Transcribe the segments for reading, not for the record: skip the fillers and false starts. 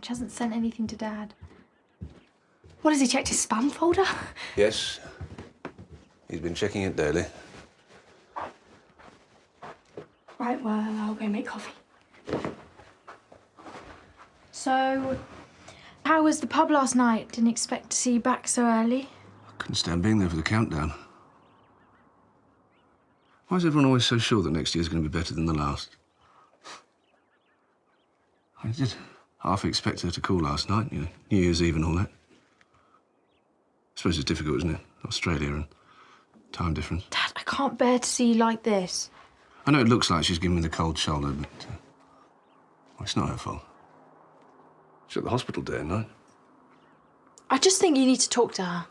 She hasn't sent anything to Dad. What, has he checked his spam folder? Yes. He's been checking it daily. Right, well, I'll go make coffee. So, how was the pub last night? Didn't expect to see you back so early. I couldn't stand being there for the countdown. Why is everyone always so sure that next year's going to be better than the last? I did half expect her to call last night, you know, New Year's Eve and all that. I suppose it's difficult, isn't it? Australia and time difference. Dad, I can't bear to see you like this. I know it looks like she's giving me the cold shoulder, but well, it's not her fault. She's at the hospital day and night. I just think you need to talk to her.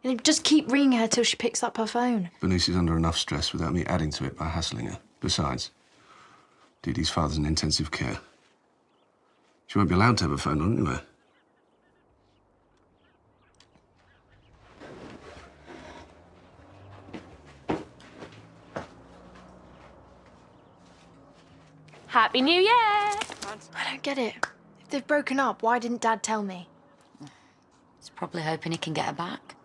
You know, just keep ringing her till she picks up her phone. Bernice is under enough stress without me adding to it by hassling her. Besides, Dee Dee's father's in intensive care. She won't be allowed to have a phone on anyway. Happy New Year! I don't get it. If they've broken up, why didn't Dad tell me? He's probably hoping he can get her back.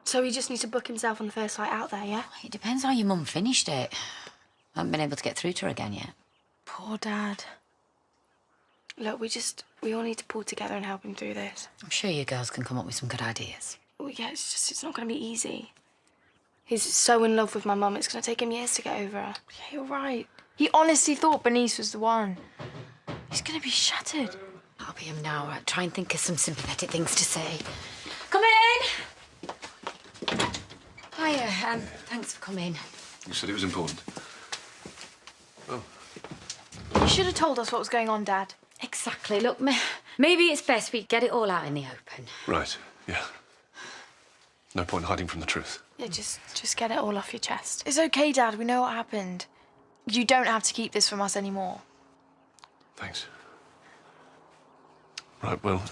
So he just needs to book himself on the first flight out there, yeah? It depends how your mum finished it. I haven't been able to get through to her again yet. Poor Dad. Look, we all need to pull together and help him through this. I'm sure you girls can come up with some good ideas. Well, yeah, it's not going to be easy. He's so in love with my mum, it's going to take him years to get over her. Yeah, you're right. He honestly thought Bernice was the one. He's going to be shattered. I'll be him now. Right, try and think of some sympathetic things to say. Come in! Hiya, thanks for coming. You said it was important. Oh. You should have told us what was going on, Dad. Exactly. Look, maybe it's best we get it all out in the open. Right, yeah. No point hiding from the truth. Yeah, just get it all off your chest. It's okay, Dad. We know what happened. You don't have to keep this from us anymore. Thanks. Right, well,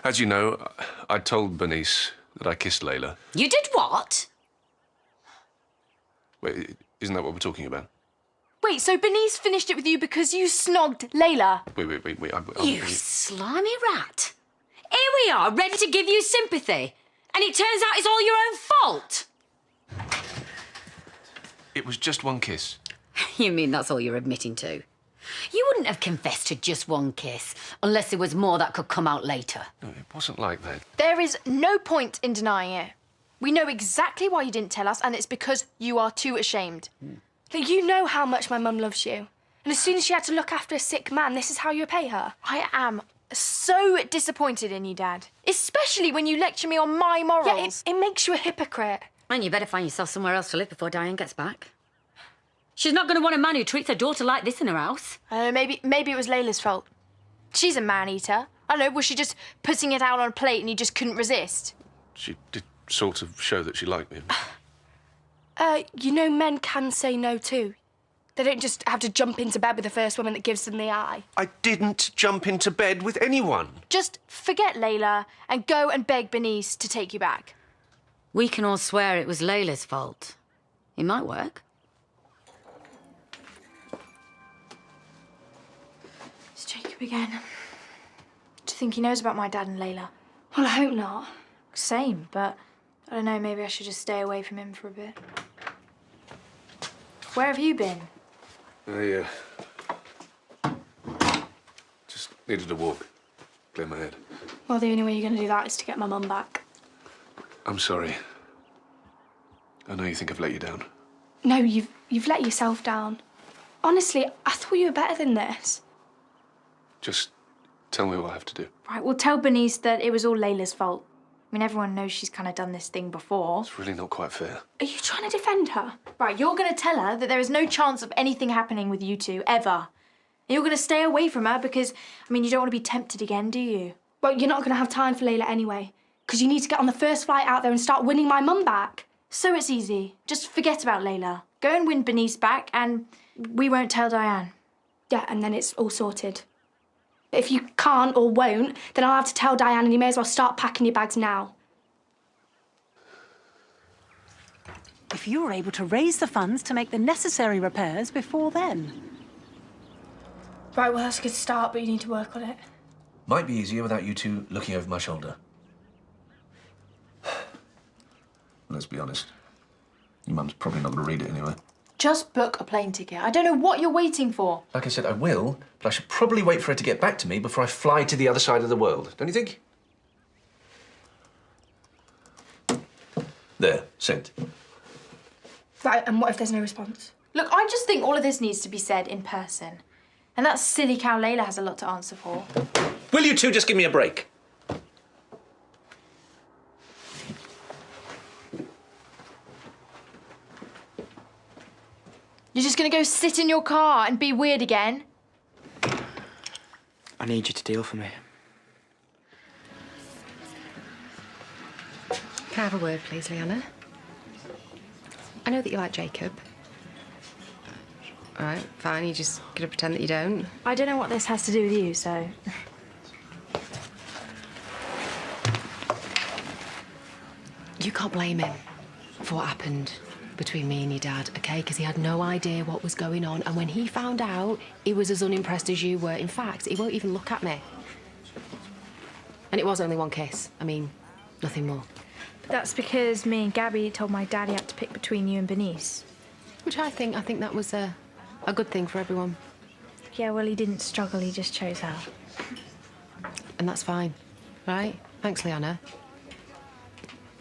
as you know, I told Bernice that I kissed Layla. You did what? Wait, isn't that what we're talking about? Wait, so Bernice finished it with you because you snogged Layla? Wait. You slimy rat. Here we are, ready to give you sympathy. And it turns out it's all your own fault. It was just one kiss. You mean that's all you're admitting to? You wouldn't have confessed to just one kiss unless there was more that could come out later. No, it wasn't like that. There is no point in denying it. We know exactly why you didn't tell us, and it's because you are too ashamed. Look, you know how much my mum loves you. And as soon as she had to look after a sick man, this is how you repay her. I am so disappointed in you, Dad. Especially when you lecture me on my morals. Yeah, it makes you a hypocrite. And you better find yourself somewhere else to live before Diane gets back. She's not going to want a man who treats her daughter like this in her house. Maybe it was Layla's fault. She's a man-eater. I don't know, was she just putting it out on a plate and you just couldn't resist? She did sort of show that she liked me. You know men can say no too. They don't just have to jump into bed with the first woman that gives them the eye. I didn't jump into bed with anyone. Just forget Layla and go and beg Bernice to take you back. We can all swear it was Layla's fault. It might work. It's Jacob again. Do you think he knows about my dad and Layla? Well, I hope not. Same, but I don't know, maybe I should just stay away from him for a bit. Where have you been? I just needed a walk. Clear my head. Well, the only way you're going to do that is to get my mum back. I'm sorry. I know you think I've let you down. No, you've let yourself down. Honestly, I thought you were better than this. Just tell me what I have to do. Right, well, tell Bernice that it was all Layla's fault. I mean, everyone knows she's kind of done this thing before. It's really not quite fair. Are you trying to defend her? Right, you're going to tell her that there is no chance of anything happening with you two, ever. And you're going to stay away from her because, I mean, you don't want to be tempted again, do you? Well, you're not going to have time for Layla anyway, because you need to get on the first flight out there and start winning my mum back. So it's easy. Just forget about Layla. Go and win Bernice back and we won't tell Diane. Yeah, and then it's all sorted. But if you can't or won't, then I'll have to tell Diane and you may as well start packing your bags now. If you were able to raise the funds to make the necessary repairs before then. Right, well, that's a good start, but you need to work on it. Might be easier without you two looking over my shoulder. Let's be honest. Your mum's probably not going to read it anyway. Just book a plane ticket. I don't know what you're waiting for. Like I said, I will, but I should probably wait for her to get back to me before I fly to the other side of the world. Don't you think? There, sent. Right, and what if there's no response? Look, I just think all of this needs to be said in person. And that silly cow Layla has a lot to answer for. Will you two just give me a break? You're just gonna go sit in your car and be weird again? I need you to deal for me. Can I have a word, please, Leanna? I know that you like Jacob. All right, fine, you're just gonna pretend that you don't. I don't know what this has to do with you, so... You can't blame him for what happened between me and your dad, OK? Because he had no idea what was going on, and when he found out, he was as unimpressed as you were. In fact, he won't even look at me. And it was only one kiss. I mean, nothing more. But that's because me and Gabby told my dad he had to pick between you and Bernice. Which I think that was a good thing for everyone. Yeah, well, he didn't struggle, he just chose her. And that's fine, right? Thanks, Leanna.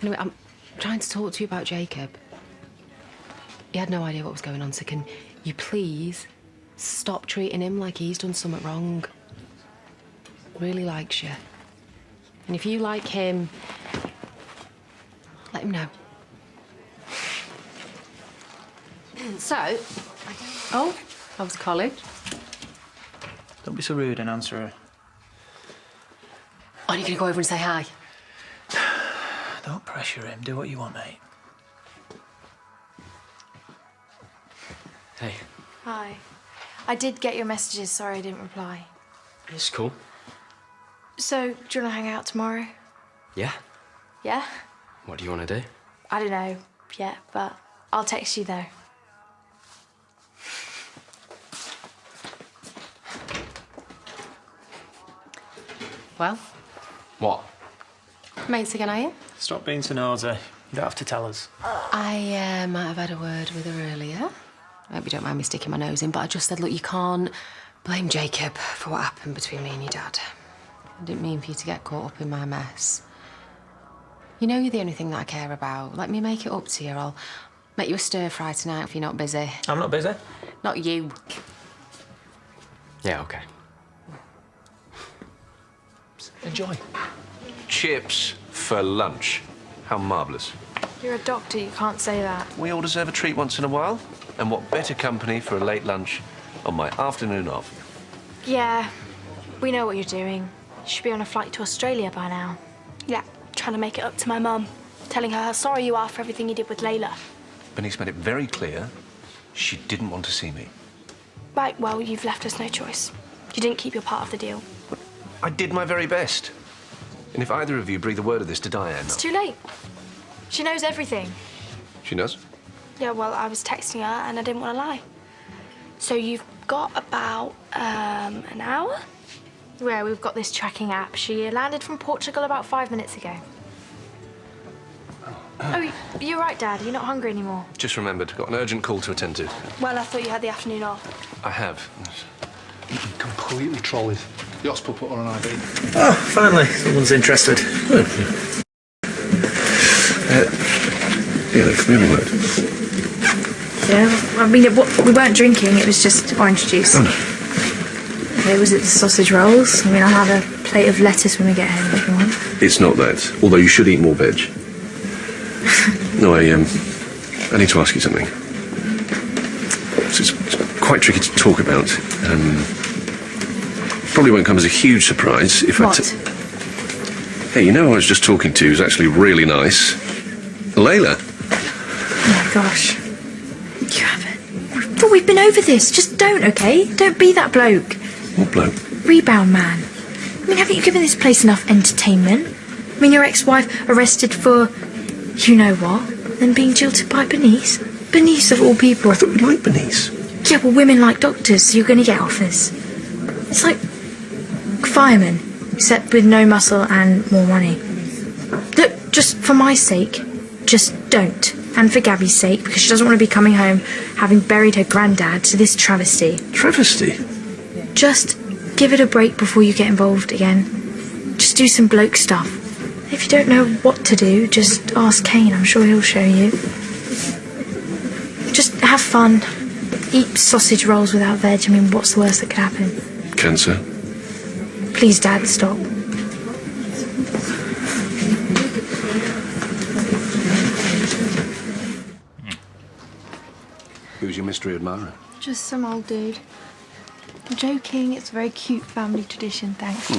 Anyway, I'm trying to talk to you about Jacob. He had no idea what was going on, so can you please stop treating him like he's done something wrong? Really likes you. And if you like him, let him know. So, oh, how was college? Don't be so rude and answer her. Aren't you going to go over and say hi? Don't pressure him. Do what you want, mate. Hey. Hi. I did get your messages, sorry I didn't reply. It's cool. So, do you want to hang out tomorrow? Yeah. Yeah? What do you want to do? I don't know yet, but I'll text you though. Well, What? mates again, are you? Stop being so nosy. You don't have to tell us. I might have had a word with her earlier. I hope you don't mind me sticking my nose in, but I just said, look, you can't blame Jacob for what happened between me and your dad. I didn't mean for you to get caught up in my mess. You know you're the only thing that I care about. Let me make it up to you. I'll make you a stir-fry tonight if you're not busy. I'm not busy. Not you. Yeah, okay. Enjoy. Chips for lunch. How marvellous. You're a doctor, you can't say that. We all deserve a treat once in a while. And what better company for a late lunch on my afternoon off? Yeah, we know what you're doing. You should be on a flight to Australia by now. Yeah, trying to make it up to my mum. Telling her how sorry you are for everything you did with Layla. Bernice made it very clear she didn't want to see me. Right, well, you've left us no choice. You didn't keep your part of the deal. I did my very best. And if either of you breathe a word of this to Diane... It's too late. She knows everything. She knows? Yeah, well, I was texting her and I didn't want to lie. So you've got about, an hour? Yeah, we've got this tracking app. She landed from Portugal about 5 minutes ago. Oh, you're right, Dad. You're not hungry anymore. Just remembered, got an urgent call to attend to. Well, I thought you had the afternoon off. I have. Completely trolled. The hospital put on an IV. Oh, finally, someone's interested. Yeah, come here a word. Yeah, I mean, we weren't drinking, it was just orange juice. Oh, no. Okay, was it the sausage rolls? I mean, I'll have a plate of lettuce when we get home if you want. It's not that, although you should eat more veg. No, I need to ask you something. It's quite tricky to talk about. Probably won't come as a huge surprise if What? Hey, you know who I was just talking to who's actually really nice? Layla. Oh my gosh. You haven't. But we've been over this. Just don't, okay? Don't be that bloke. What bloke? Rebound man. I mean, haven't you given this place enough entertainment? I mean, your ex-wife arrested for you know what, then being jilted by Bernice. Bernice of all people. I thought you liked Bernice. Yeah, well, women like doctors, so you're going to get offers. It's like fireman, except with no muscle and more money. Look, just for my sake, just don't. And for Gabby's sake, because she doesn't want to be coming home having buried her granddad to this travesty. Travesty? Just give it a break before you get involved again. Just do some bloke stuff. If you don't know what to do, just ask Kane. I'm sure he'll show you. Just have fun. Eat sausage rolls without veg. I mean, what's the worst that could happen? Cancer. Please, Dad, stop. Who's your mystery admirer? Just some old dude. I'm joking, it's a very cute family tradition, thanks.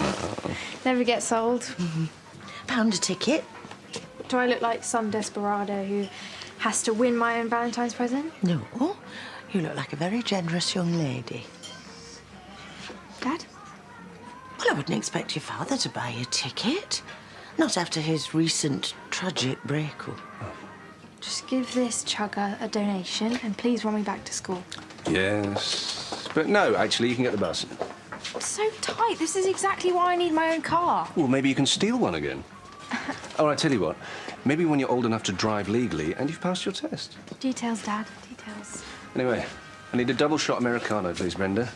Never gets old. Pound a ticket. Do I look like some desperado who has to win my own Valentine's present? No, you look like a very generous young lady. Dad? Well, I wouldn't expect your father to buy you a ticket. Not after his recent tragic breakup. Just give this chugger a donation and please run me back to school. Yes. But no, actually, you can get the bus. It's so tight. This is exactly why I need my own car. Well, maybe you can steal one again. All right, tell you what. Maybe when you're old enough to drive legally and you've passed your test. Details, Dad. Details. Anyway, I need a double shot Americano, please, Brenda.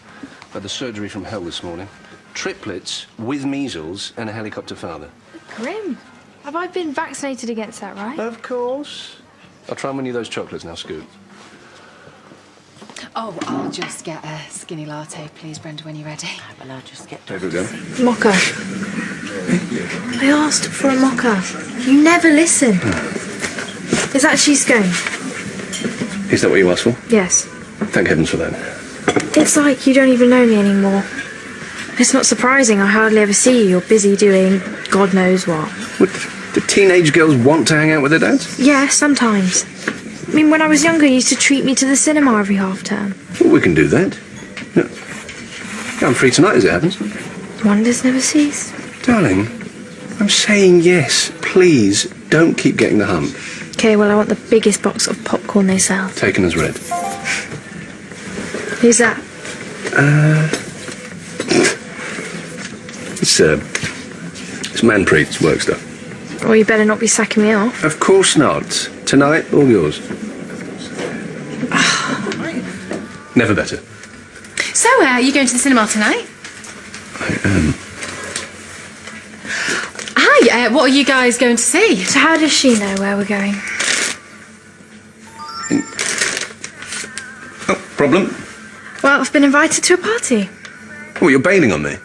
Had the surgery from hell this morning. Triplets with measles and a helicopter father. Grim. Have I been vaccinated against that, right? Of course. I'll try and win you those chocolates now, Scoot. Oh, I'll just get a skinny latte, please, Brenda, when you're ready. Well, I'll just get Over we go. Mocha. I asked for a mocha. You never listen. Is that she's going? Is that what you asked for? Yes. Thank heavens for that. It's like you don't even know me anymore. It's not surprising. I hardly ever see you. You're busy doing God knows what. Do teenage girls want to hang out with their dads? Yeah, sometimes. I mean, when I was younger, you used to treat me to the cinema every half term. Well, we can do that. Yeah. I'm free tonight, as it happens. Wonders never cease. Darling, I'm saying yes. Please, don't keep getting the hump. Okay, well, I want the biggest box of popcorn they sell. Taken as read. Who's that? It's Manpreet's work stuff. Well, you better not be sacking me off. Of course not. Tonight, all yours. Never better. So, are you going to the cinema tonight? I am. Hi, what are you guys going to see? So how does she know where we're going? Oh, problem? Well, I've been invited to a party. Oh, you're bailing on me.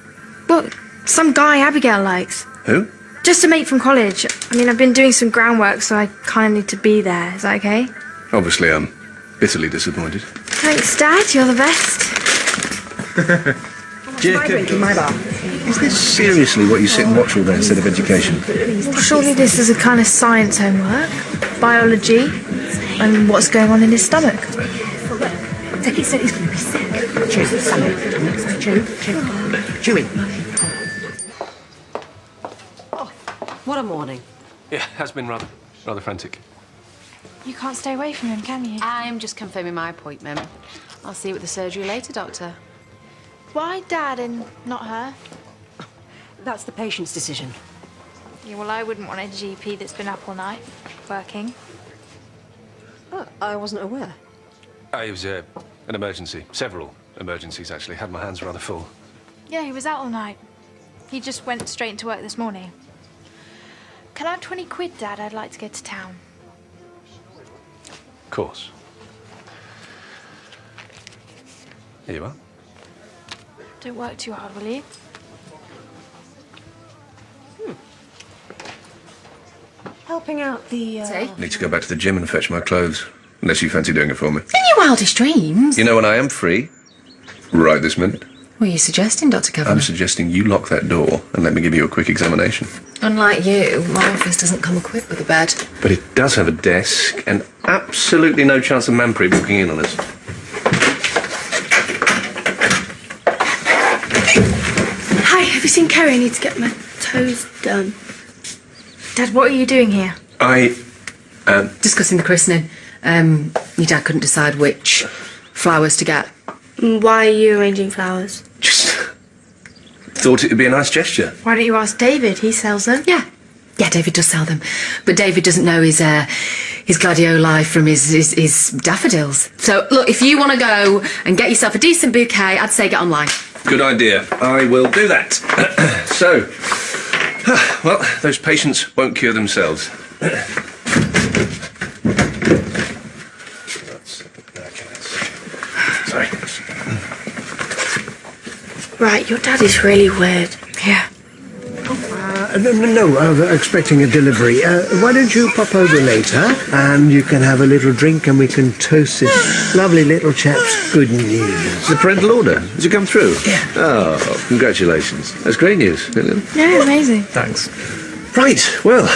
Well, some guy Abigail likes. Who? Just a mate from college. I mean, I've been doing some groundwork, so I kind of need to be there. Is that okay? Obviously, I'm bitterly disappointed. Thanks, Dad. You're the best. Jacob, is this seriously what you sit and watch all day instead of education? Well, surely this is a kind of science homework. Biology. And what's going on in his stomach. He said he's going to be sick. Chew, Sammy. Chew. Oh, what a morning. Yeah, has been rather frantic. You can't stay away from him, can you? I'm just confirming my appointment. I'll see you at the surgery later, Doctor. Why Dad and not her? That's the patient's decision. Yeah, well, I wouldn't want a GP that's been up all night, working. Oh, I wasn't aware. It was an emergency. Several emergencies, actually. Had my hands rather full. Yeah, he was out all night. He just went straight into work this morning. Can I have 20 quid, Dad? I'd like to go to town. Of course. Here you are. Don't work too hard, will you? Helping out the... Need to go back to the gym and fetch my clothes. Unless you fancy doing it for me. In your wildest dreams. You know when I am free? Right this minute. What are you suggesting, Dr. Cavanagh? I'm suggesting you lock that door and let me give you a quick examination. Unlike you, my office doesn't come equipped with a bed. But it does have a desk and absolutely no chance of Manpreet walking in on us. Hi, have you seen Kerry? I need to get my toes done. Dad, what are you doing here? Discussing the christening. Your dad couldn't decide which flowers to get. Why are you arranging flowers? thought it would be a nice gesture. Why don't you ask David? He sells them. Yeah. Yeah, David does sell them. But David doesn't know his gladioli from his daffodils. So, look, if you want to go and get yourself a decent bouquet, I'd say get online. Good idea. I will do that. So, well, those patients won't cure themselves. Sorry. Right, your dad is really weird. Yeah. No, I'm expecting a delivery. Why don't you pop over later and you can have a little drink and we can toast this lovely little chap's good news. The parental order, has it come through? Yeah. Oh, congratulations. That's great news. Yeah, amazing. Thanks. Right, well,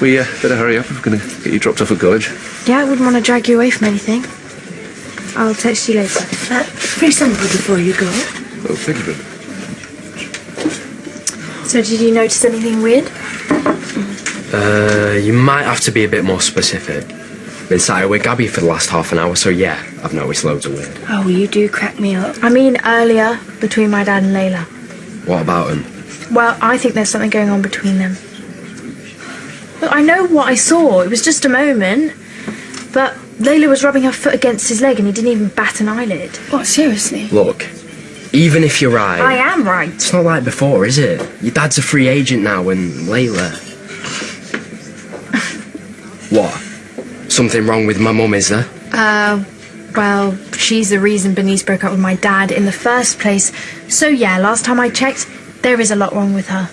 we better hurry up. We're going to get you dropped off at college. Yeah, I wouldn't want to drag you away from anything. I'll text you later. Free sample before you go. Oh, thank you very much. So did you notice anything weird? You might have to be a bit more specific. Been sat here with Gabby for the last half an hour, so yeah, I've noticed loads of weird. Oh, you do crack me up. I mean, earlier, between my dad and Layla. What about him? Well, I think there's something going on between them. Look, I know what I saw. It was just a moment. But Layla was rubbing her foot against his leg and he didn't even bat an eyelid. What, seriously? Look, even if you're right... I am right. It's not like before, is it? Your dad's a free agent now and Layla... What? Something wrong with my mum, is there? Well, she's the reason Bernice broke up with my dad in the first place. So yeah, last time I checked, there is a lot wrong with her.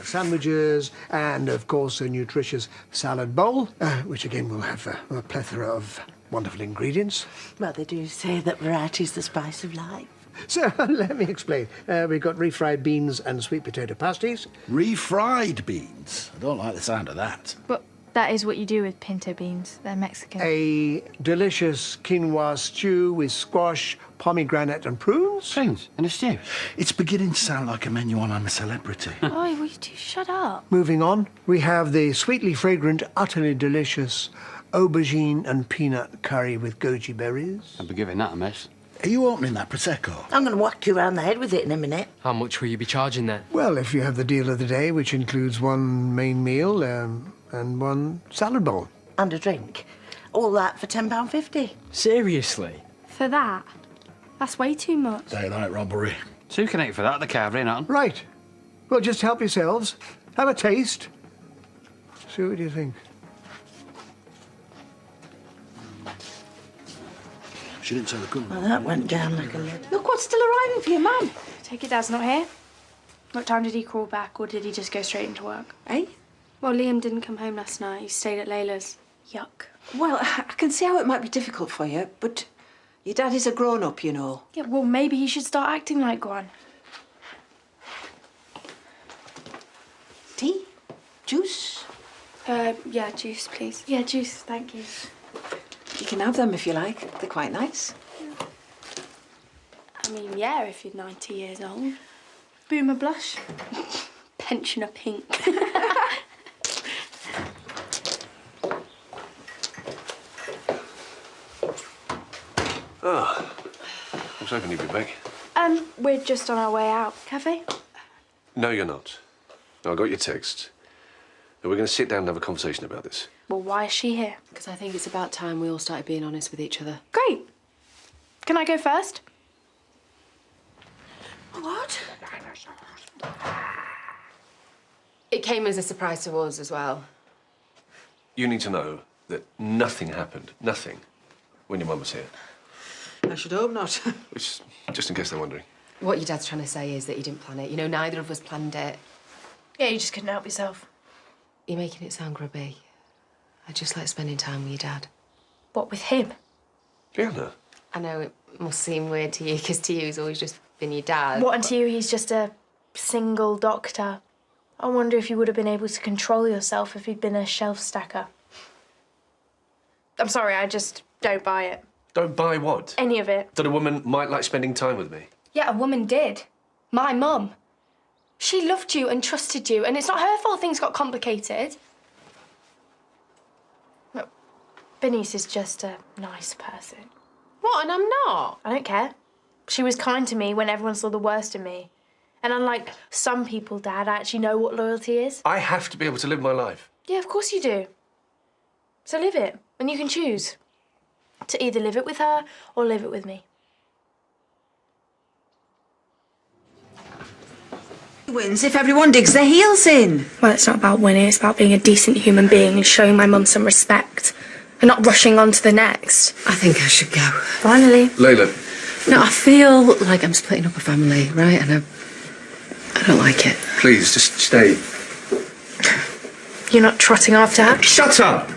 Sandwiches and, of course, a nutritious salad bowl, which again will have a plethora of wonderful ingredients. Well, they do say that variety's the spice of life. So, let me explain. We've got refried beans and sweet potato pasties. Refried beans? I don't like the sound of that. But that is what you do with pinto beans. They're Mexican. A delicious quinoa stew with squash, pomegranate and prunes. Prunes in a stew? It's beginning to sound like a menu on I'm a Celebrity. Oh, will you two shut up? Moving on, we have the sweetly fragrant, utterly delicious aubergine and peanut curry with goji berries. I'll be giving that a miss. Are you opening that Prosecco? I'm going to whack you around the head with it in a minute. How much will you be charging there? Well, if you have the deal of the day, which includes one main meal and one salad bowl. And a drink. All that for £10.50. Seriously? For that? That's way too much. Daylight robbery. 2 can 8 for that, the carving on. Right. Well, just help yourselves. Have a taste. See what you think. She didn't say the gun. Well, that went down like a lead. Look what's still arriving for your mum. Take it Dad's not here. What time did he call back, or did he just go straight into work? Eh? Well, Liam didn't come home last night. He stayed at Layla's. Yuck. Well, I can see how it might be difficult for you, but your dad is a grown-up, you know. Yeah, well, maybe he should start acting like one. Tea? Juice? Yeah, juice, please. Yeah, juice, thank you. You can have them if you like. They're quite nice. I mean, yeah, if you're 90 years old. Boomer blush. Pensioner pink. Oh, I was hoping you'd be back. We're just on our way out. Cafe? No, you're not. No, I got your text. And we're going to sit down and have a conversation about this. Well, why is she here? Because I think it's about time we all started being honest with each other. Great. Can I go first? What? It came as a surprise to us as well. You need to know that nothing happened, nothing, when your mum was here. I should hope not. Which, just in case they're wondering. What your dad's trying to say is that you didn't plan it. You know, neither of us planned it. Yeah, you just couldn't help yourself. You're making it sound grubby. I just like spending time with your dad. What, with him? Leanna. I know it must seem weird to you, because to you he's always just been your dad. What, and to you he's just a single doctor? I wonder if you would have been able to control yourself if he'd been a shelf stacker. I'm sorry, I just don't buy it. Don't buy what? Any of it. That a woman might like spending time with me. Yeah, a woman did. My mum. She loved you and trusted you, and it's not her fault things got complicated. Bernice is just a nice person. What, and I'm not? I don't care. She was kind to me when everyone saw the worst in me. And unlike some people, Dad, I actually know what loyalty is. I have to be able to live my life. Yeah, of course you do. So live it, and you can choose to either live it with her or live it with me. Wins if everyone digs their heels in. Well, it's not about winning, it's about being a decent human being and showing my mum some respect. And not rushing on to the next. I think I should go. Finally. Layla. No, I feel like I'm splitting up a family, right? And I don't like it. Please, just stay. You're not trotting after her? Shut up!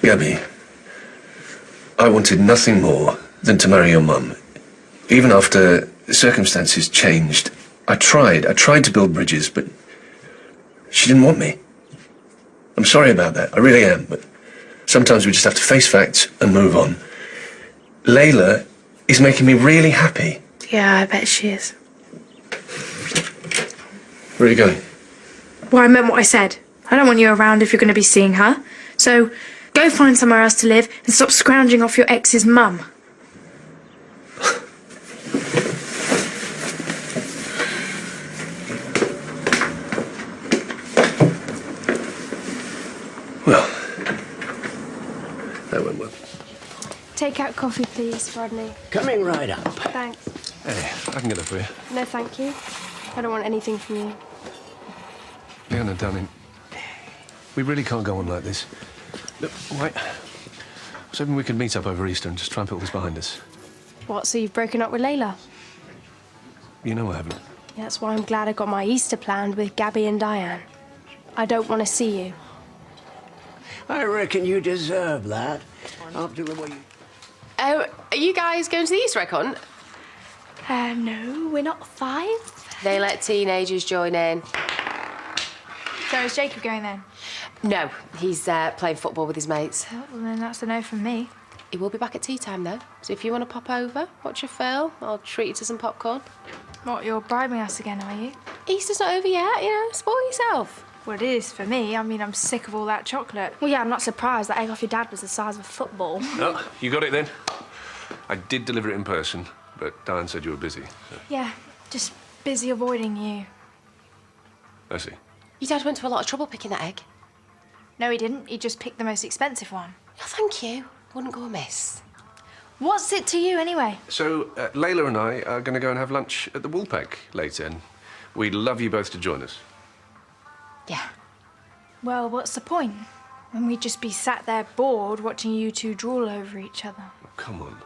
Gabby, I wanted nothing more than to marry your mum. Even after circumstances changed, I tried to build bridges, but she didn't want me. I'm sorry about that, I really am, but sometimes we just have to face facts and move on. Layla is making me really happy. Yeah, I bet she is. Where are you going? Well, I meant what I said. I don't want you around if you're going to be seeing her. So go find somewhere else to live and stop scrounging off your ex's mum. Well, that went well. Take out coffee, please, Rodney. Coming right up. Thanks. Hey, I can get that for you. No, thank you. I don't want anything from you. Leanna, darling, we really can't go on like this. Look, wait. I was hoping we could meet up over Easter and just try and put all this behind us. What, so you've broken up with Layla? You know I haven't. Yeah, that's why I'm glad I got my Easter planned with Gabby and Diane. I don't want to see you. I reckon you deserve that. After the way you... Oh, are you guys going to the Easter egg hunt? No, we're not 5. They let teenagers join in. So is Jacob going then? No, he's playing football with his mates. Oh, well, then that's a no from me. He will be back at tea time, though. So if you want to pop over, watch a film, I'll treat you to some popcorn. What, you're bribing us again, are you? Easter's not over yet, you know, spoil yourself. Well, it is for me. I mean, I'm sick of all that chocolate. Well, yeah, I'm not surprised that egg off your dad was the size of a football. No, you got it then. I did deliver it in person, but Diane said you were busy. So. Yeah, just busy avoiding you. I see. Your dad went to a lot of trouble picking that egg. No, he didn't. He just picked the most expensive one. Oh, thank you. Wouldn't go amiss. What's it to you, anyway? So, Layla and I are going to go and have lunch at the Woolpack later, and we'd love you both to join us. Yeah. Well, what's the point? When we'd just be sat there bored watching you two drool over each other. Oh, come on.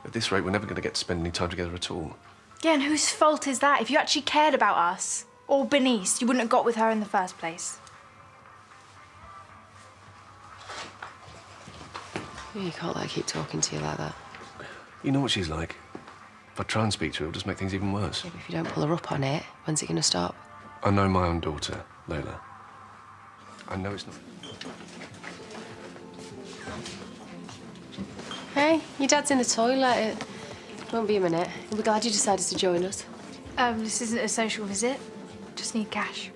At this rate, we're never going to get to spend any time together at all. Yeah, and whose fault is that? If you actually cared about us, or Bernice, you wouldn't have got with her in the first place. You can't let her keep talking to you like that. You know what she's like. If I try and speak to her, it'll just make things even worse. Yeah, but if you don't pull her up on it, when's it going to stop? I know my own daughter, Layla. I know it's not... Hey, your dad's in the toilet. It won't be a minute. We'll be glad you decided to join us. This isn't a social visit. Just need cash.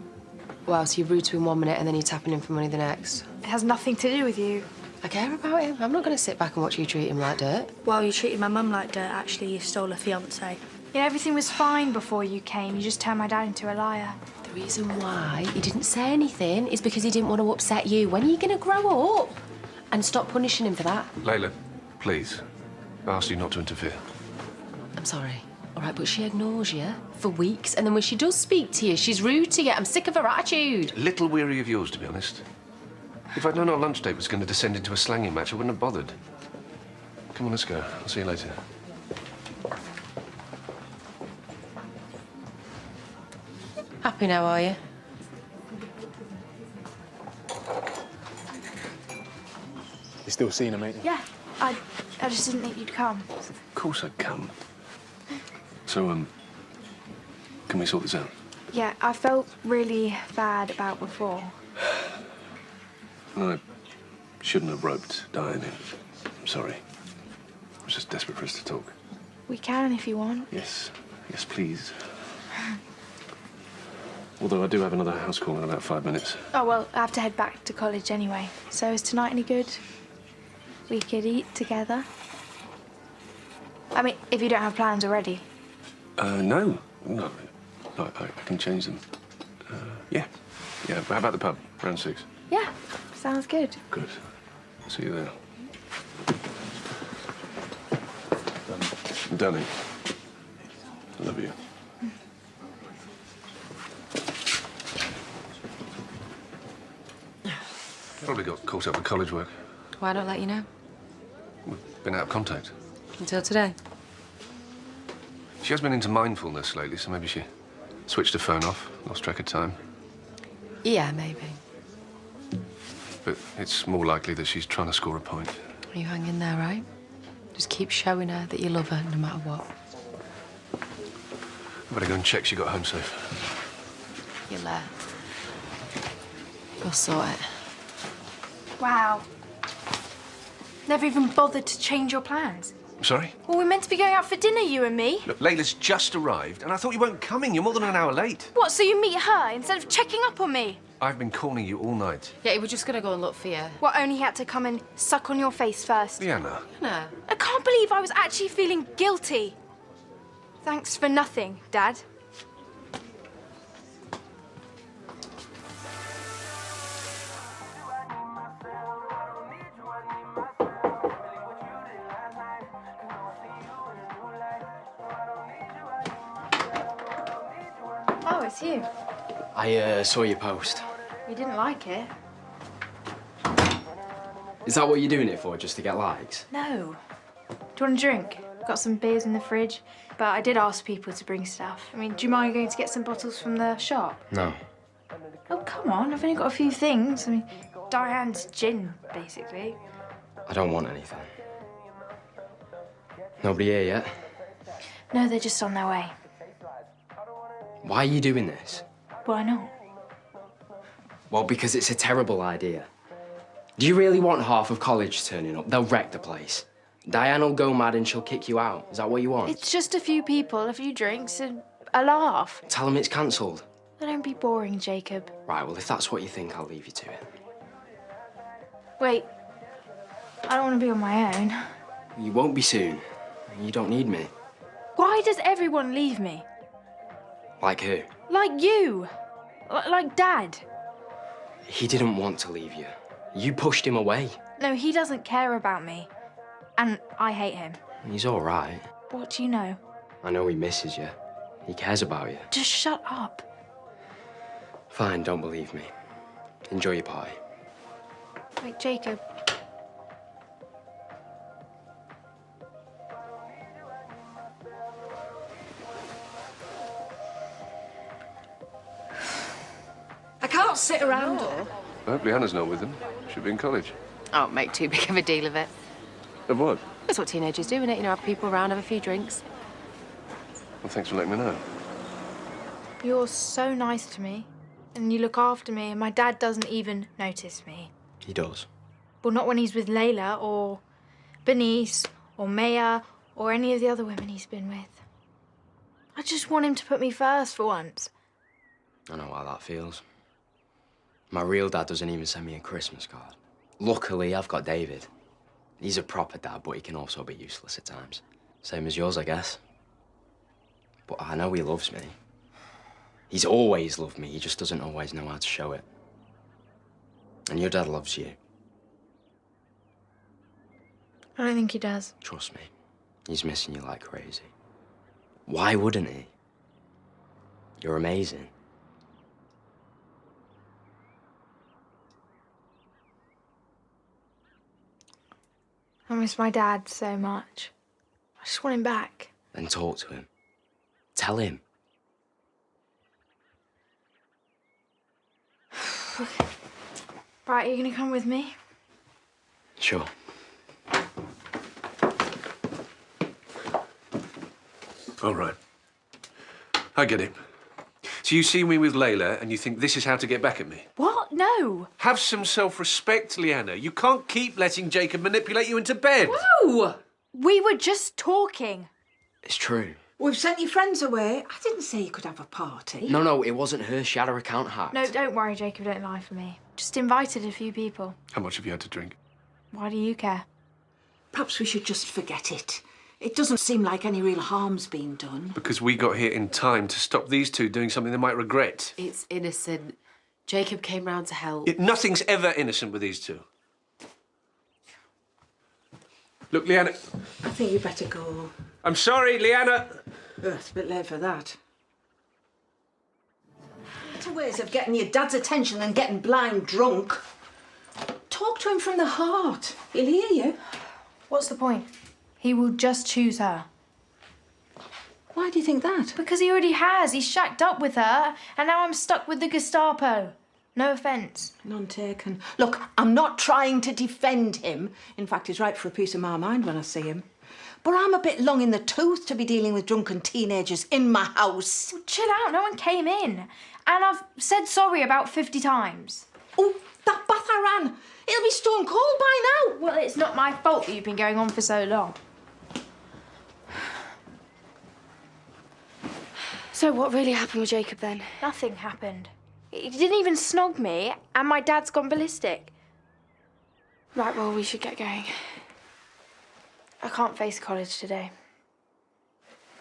Wow, so you're rude to him 1 minute and then you're tapping him for money the next. It has nothing to do with you. I care about him. I'm not going to sit back and watch you treat him like dirt. While you treated my mum like dirt, actually, you stole a fiancé. You know, everything was fine before you came. You just turned my dad into a liar. The reason why he didn't say anything is because he didn't want to upset you. When are you going to grow up and stop punishing him for that? Layla, please. I asked you not to interfere. I'm sorry. All right, but she ignores you for weeks, and then when she does speak to you, she's rude to you. I'm sick of her attitude. Little weary of yours, to be honest. If I'd known our lunch date was going to descend into a slanging match, I wouldn't have bothered. Come on, let's go. I'll see you later. Happy now, are you? You still seeing her, mate? Yeah, I just didn't think you'd come. Of course I'd come. So, can we sort this out? Yeah, I felt really bad about before. I shouldn't have roped Diane in. I'm sorry. I was just desperate for us to talk. We can if you want. Yes. Yes, please. Although I do have another house call in about 5 minutes. Oh, well, I have to head back to college anyway. So is tonight any good? we could eat together. I mean, if you don't have plans already. No. No, I can change them. Yeah. Yeah, how about the pub? Round 6. Yeah, sounds good. Good. See you there. Darling, I love you. Probably got caught up with college work. Why not let you know? We've been out of contact. Until today. She has been into mindfulness lately, so maybe she switched her phone off, lost track of time. Yeah, maybe. But it's more likely that she's trying to score a point. You hang in there, right? Just keep showing her that you love her no matter what. I better go and check she got home safe. You're there. We'll sort it. Wow. Never even bothered to change your plans. Sorry? Well, we're meant to be going out for dinner, you and me. Look, Layla's just arrived, and I thought you weren't coming. You're more than an hour late. What, so you meet her instead of checking up on me? I've been calling you all night. Yeah, we're just gonna go and look for you. What, only had to come and suck on your face first? Leanna. No. I can't believe I was actually feeling guilty. Thanks for nothing, Dad. Oh, it's you. I saw your post. You didn't like it? Is that what you're doing it for, just to get likes? No. Do you want a drink? Got some beers in the fridge, but I did ask people to bring stuff. I mean, do you mind going to get some bottles from the shop? No. Oh, come on, I've only got a few things. I mean, Diane's gin, basically. I don't want anything. Nobody here yet? No, they're just on their way. Why are you doing this? Why not? Well, because it's a terrible idea. Do you really want half of college turning up? They'll wreck the place. Diane will go mad and she'll kick you out. Is that what you want? It's just a few people, a few drinks, and a laugh. Tell them it's cancelled. Don't be boring, Jacob. Right, well, if that's what you think, I'll leave you to it. Wait. I don't want to be on my own. You won't be soon. You don't need me. Why does everyone leave me? Like who? Like you. Like Dad. He didn't want to leave you. You pushed him away. No, he doesn't care about me. And I hate him. He's all right. What do you know? I know he misses you. He cares about you. Just shut up. Fine, don't believe me. Enjoy your pie. Wait, Jacob. I can't sit around her. I hope Leanna's not with them. She'll be in college. Oh, make too big of a deal of it. Of what? That's what teenagers do, innit? You know, have people around, have a few drinks. Well, thanks for letting me know. You're so nice to me. And you look after me, and my dad doesn't even notice me. He does. Well, not when he's with Layla, or Bernice, or Maya, or any of the other women he's been with. I just want him to put me first for once. I know how that feels. My real dad doesn't even send me a Christmas card. Luckily, I've got David. He's a proper dad, but he can also be useless at times. Same as yours, I guess. But I know he loves me. He's always loved me, he just doesn't always know how to show it. And your dad loves you. I don't think he does. Trust me, he's missing you like crazy. Why wouldn't he? You're amazing. I miss my dad so much. I just want him back. Then talk to him. Tell him. Right, are you gonna come with me? Sure. All right. I get it. So you see me with Layla and you think this is how to get back at me? What? No. Have some self-respect, Leanna. You can't keep letting Jacob manipulate you into bed. No! We were just talking. It's true. We've sent your friends away. I didn't say you could have a party. No, it wasn't her. She had her account hacked. No, don't worry, Jacob, don't lie for me. Just invited a few people. How much have you had to drink? Why do you care? Perhaps we should just forget it. It doesn't seem like any real harm's been done. Because we got here in time to stop these two doing something they might regret. It's innocent. Jacob came round to help. Nothing's ever innocent with these two. Look, Leanna. I think you better go. I'm sorry, Leanna. It's a bit late for that. Better ways of getting your dad's attention than getting blind drunk. Talk to him from the heart. He'll hear you. What's the point? He will just choose her. Why do you think that? Because he already has. He's shacked up with her, and now I'm stuck with the Gestapo. No offence. None taken. Look, I'm not trying to defend him. In fact, he's right for a piece of my mind when I see him. But I'm a bit long in the tooth to be dealing with drunken teenagers in my house. Well, chill out. No one came in. And I've said sorry about 50 times. Oh, that bath I ran. It'll be stone cold by now. Well, it's not my fault that you've been going on for so long. So what really happened with Jacob then? Nothing happened. He didn't even snog me, and my dad's gone ballistic. Right, well, we should get going. I can't face college today.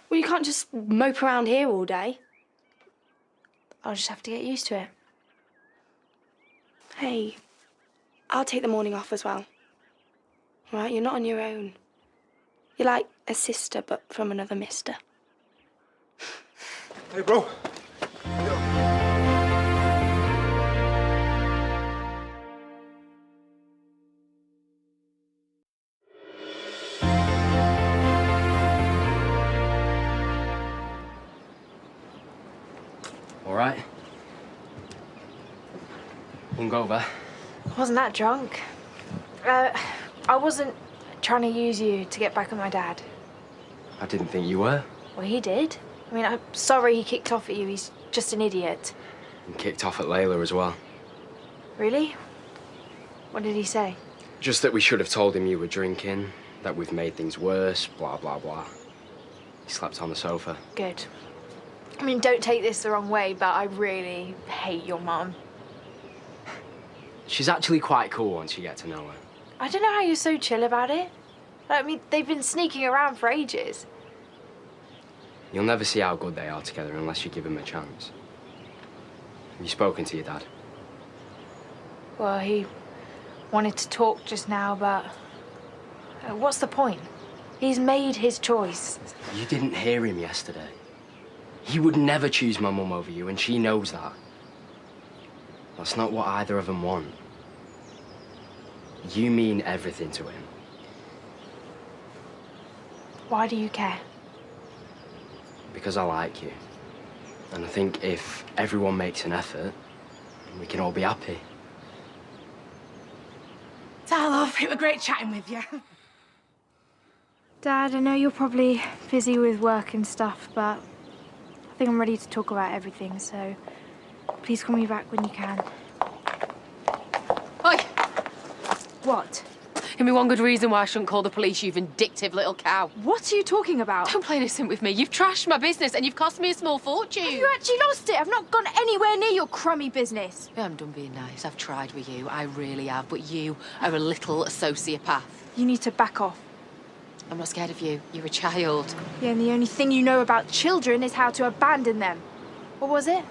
Well, you can't just mope around here all day. I'll just have to get used to it. Hey, I'll take the morning off as well. All right, you're not on your own. You're like a sister, but from another mister. Hey, bro. All right. Hungover. I wasn't that drunk. I wasn't trying to use you to get back at my dad. I didn't think you were. Well, he did. I mean, I'm sorry he kicked off at you. He's just an idiot. And kicked off at Layla as well. Really? What did he say? Just that we should have told him you were drinking, that we've made things worse, blah, blah, blah. He slept on the sofa. Good. I mean, don't take this the wrong way, but I really hate your mum. She's actually quite cool once you get to know her. I don't know how you're so chill about it. I mean, they've been sneaking around for ages. You'll never see how good they are together unless you give them a chance. Have you spoken to your dad? Well, he wanted to talk just now, but what's the point? He's made his choice. You didn't hear him yesterday. He would never choose my mum over you, and she knows that. That's not what either of them want. You mean everything to him. Why do you care? Because I like you. And I think if everyone makes an effort, we can all be happy. Ta, love. It was great chatting with you. Dad, I know you're probably busy with work and stuff, but I think I'm ready to talk about everything, so please call me back when you can. Oi! What? Give me one good reason why I shouldn't call the police, you vindictive little cow. What are you talking about? Don't play innocent with me. You've trashed my business and you've cost me a small fortune. You actually lost it. I've not gone anywhere near your crummy business. I haven't done being nice. I've tried with you. I really have. But you are a little sociopath. You need to back off. I'm not scared of you. You're a child. Yeah, and the only thing you know about children is how to abandon them. What was it?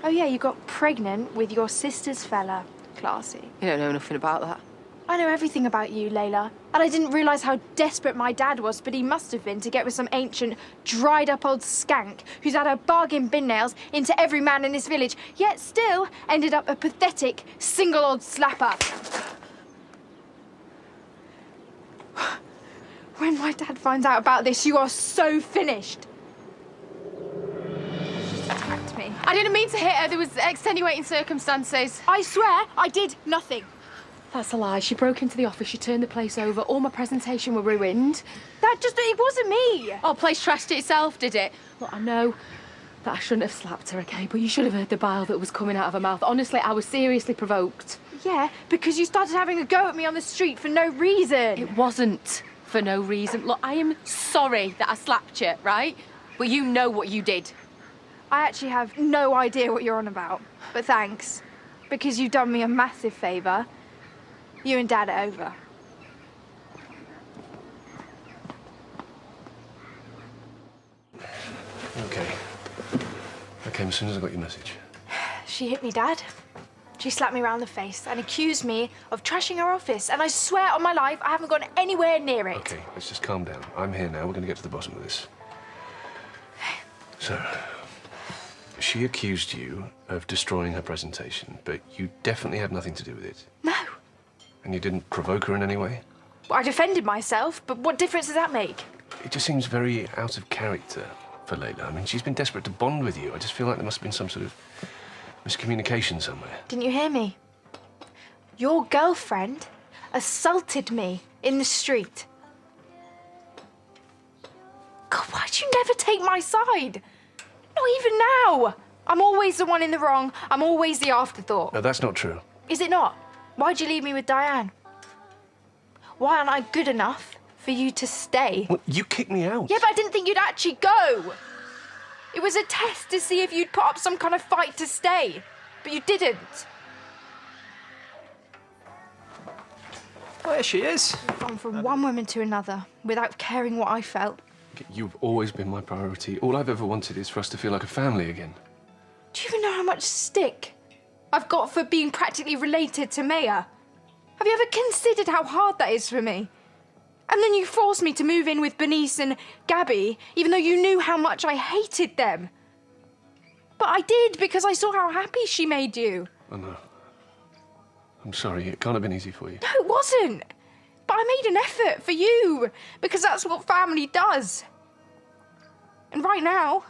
Oh, yeah, you got pregnant with your sister's fella. Classy. You don't know nothing about that. I know everything about you, Layla. And I didn't realise how desperate my dad was, but he must have been to get with some ancient, dried-up old skank who's had her bargain bin nails into every man in this village, yet still ended up a pathetic, single old slapper. When my dad finds out about this, you are so finished. She attacked me. I didn't mean to hit her. There was extenuating circumstances. I swear I did nothing. That's a lie. She broke into the office, she turned the place over, all my presentation were ruined. It wasn't me. Oh, place trashed itself, did it? Look, I know that I shouldn't have slapped her, okay? But you should have heard the bile that was coming out of her mouth. Honestly, I was seriously provoked. Yeah, because you started having a go at me on the street for no reason. It wasn't for no reason. Look, I am sorry that I slapped you, right? But you know what you did. I actually have no idea what you're on about. But thanks. Because you've done me a massive favour. You and Dad are over. came as soon as I got your message. She hit me, Dad. She slapped me around the face and accused me of trashing her office. And I swear on my life, I haven't gone anywhere near it. Okay, let's just calm down. I'm here now. We're going to get to the bottom of this. So, she accused you of destroying her presentation, but you definitely had nothing to do with it. No. And you didn't provoke her in any way? Well, I defended myself, but what difference does that make? It just seems very out of character for Layla. I mean, she's been desperate to bond with you. I just feel like there must have been some sort of miscommunication somewhere. Didn't you hear me? Your girlfriend assaulted me in the street. God, why'd you never take my side? Not even now. I'm always the one in the wrong. I'm always the afterthought. No, that's not true. Is it not? Why'd you leave me with Diane? Why aren't I good enough for you to stay? Well, you kicked me out. Yeah, but I didn't think you'd actually go. It was a test to see if you'd put up some kind of fight to stay. But you didn't. Oh, there she is. You've gone from one woman to another without caring what I felt. You've always been my priority. All I've ever wanted is for us to feel like a family again. Do you even know how much stick I've got for being practically related to Maya? Have you ever considered how hard that is for me? And then you forced me to move in with Bernice and Gabby, even though you knew how much I hated them. But I did because I saw how happy she made you. I know. I'm sorry, it can't have been easy for you. No, it wasn't. But I made an effort for you because that's what family does. And right now,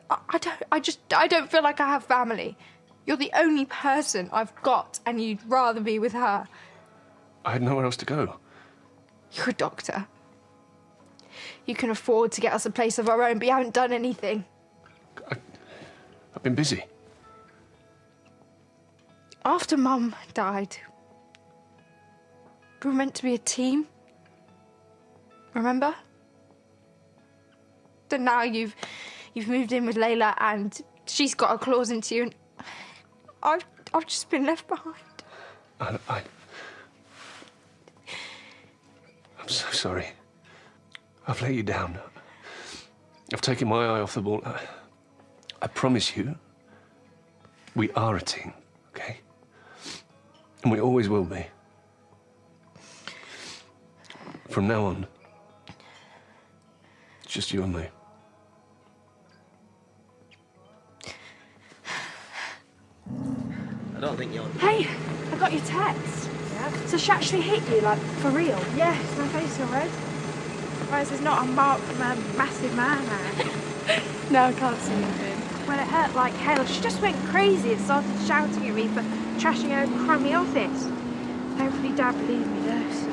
I don't feel like I have family. You're the only person I've got, and you'd rather be with her. I had nowhere else to go. You're a doctor. You can afford to get us a place of our own, but you haven't done anything. I've been busy. After Mum died, we were meant to be a team. Remember? But now you've moved in with Layla, and she's got her claws into you, and I've just been left behind. I'm so sorry. I've let you down. I've taken my eye off the ball. I promise you, we are a team, okay? And we always will be. From now on, it's just you and me. I don't think you're... Hey, I got your text. Yeah? So she actually hit you, like, for real? Yes, my face is all red. Whereas there's not a mark from a massive man there. No, I can't see anything. Well, it hurt like hell. She just went crazy and started shouting at me for trashing her crummy office. Hopefully Dad believes me, though. So.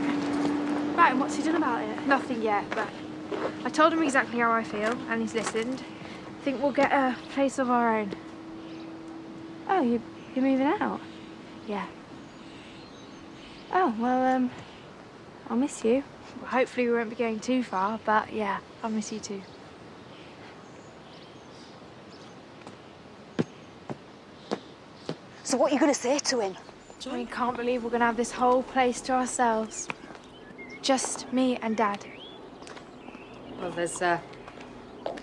Right, and what's he done about it? Nothing yet, but I told him exactly how I feel, and he's listened. I think we'll get a place of our own. Oh, you're moving out? Yeah. Oh, well, I'll miss you. Well, hopefully we won't be going too far, but yeah, I'll miss you too. So what are you going to say to him? I can't believe we're going to have this whole place to ourselves. Just me and Dad. Well, there's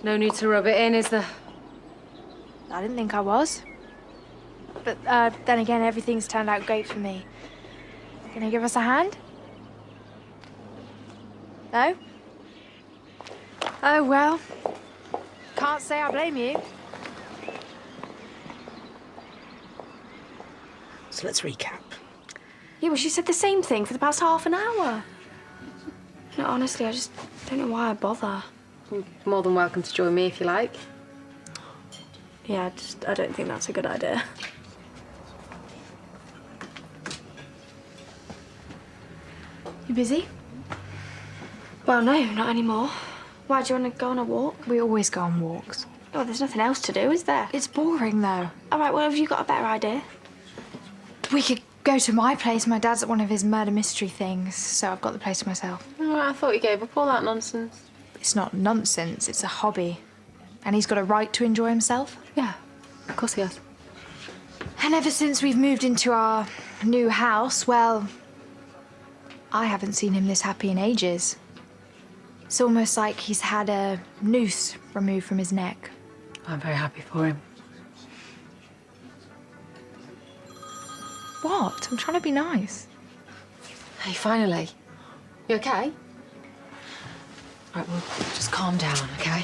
no need to rub it in, is there? I didn't think I was. But then again, everything's turned out great for me. Gonna give us a hand? No? Oh, well. Can't say I blame you. So let's recap. Yeah, well, she said the same thing for the past half an hour. No, honestly, I just don't know why I bother. You're more than welcome to join me if you like. Yeah, I don't think that's a good idea. You busy? Well, no, not anymore. Why, do you want to go on a walk? We always go on walks. Oh, there's nothing else to do, is there? It's boring, though. All right, well, have you got a better idea? We could go to my place. My dad's at one of his murder mystery things, so I've got the place to myself. Oh, I thought you gave up all that nonsense. It's not nonsense, it's a hobby. And he's got a right to enjoy himself. Yeah, of course he has. And ever since we've moved into our new house, well, I haven't seen him this happy in ages. It's almost like he's had a noose removed from his neck. I'm very happy for him. What? I'm trying to be nice. Hey, finally. You okay? Right, well, just calm down, okay?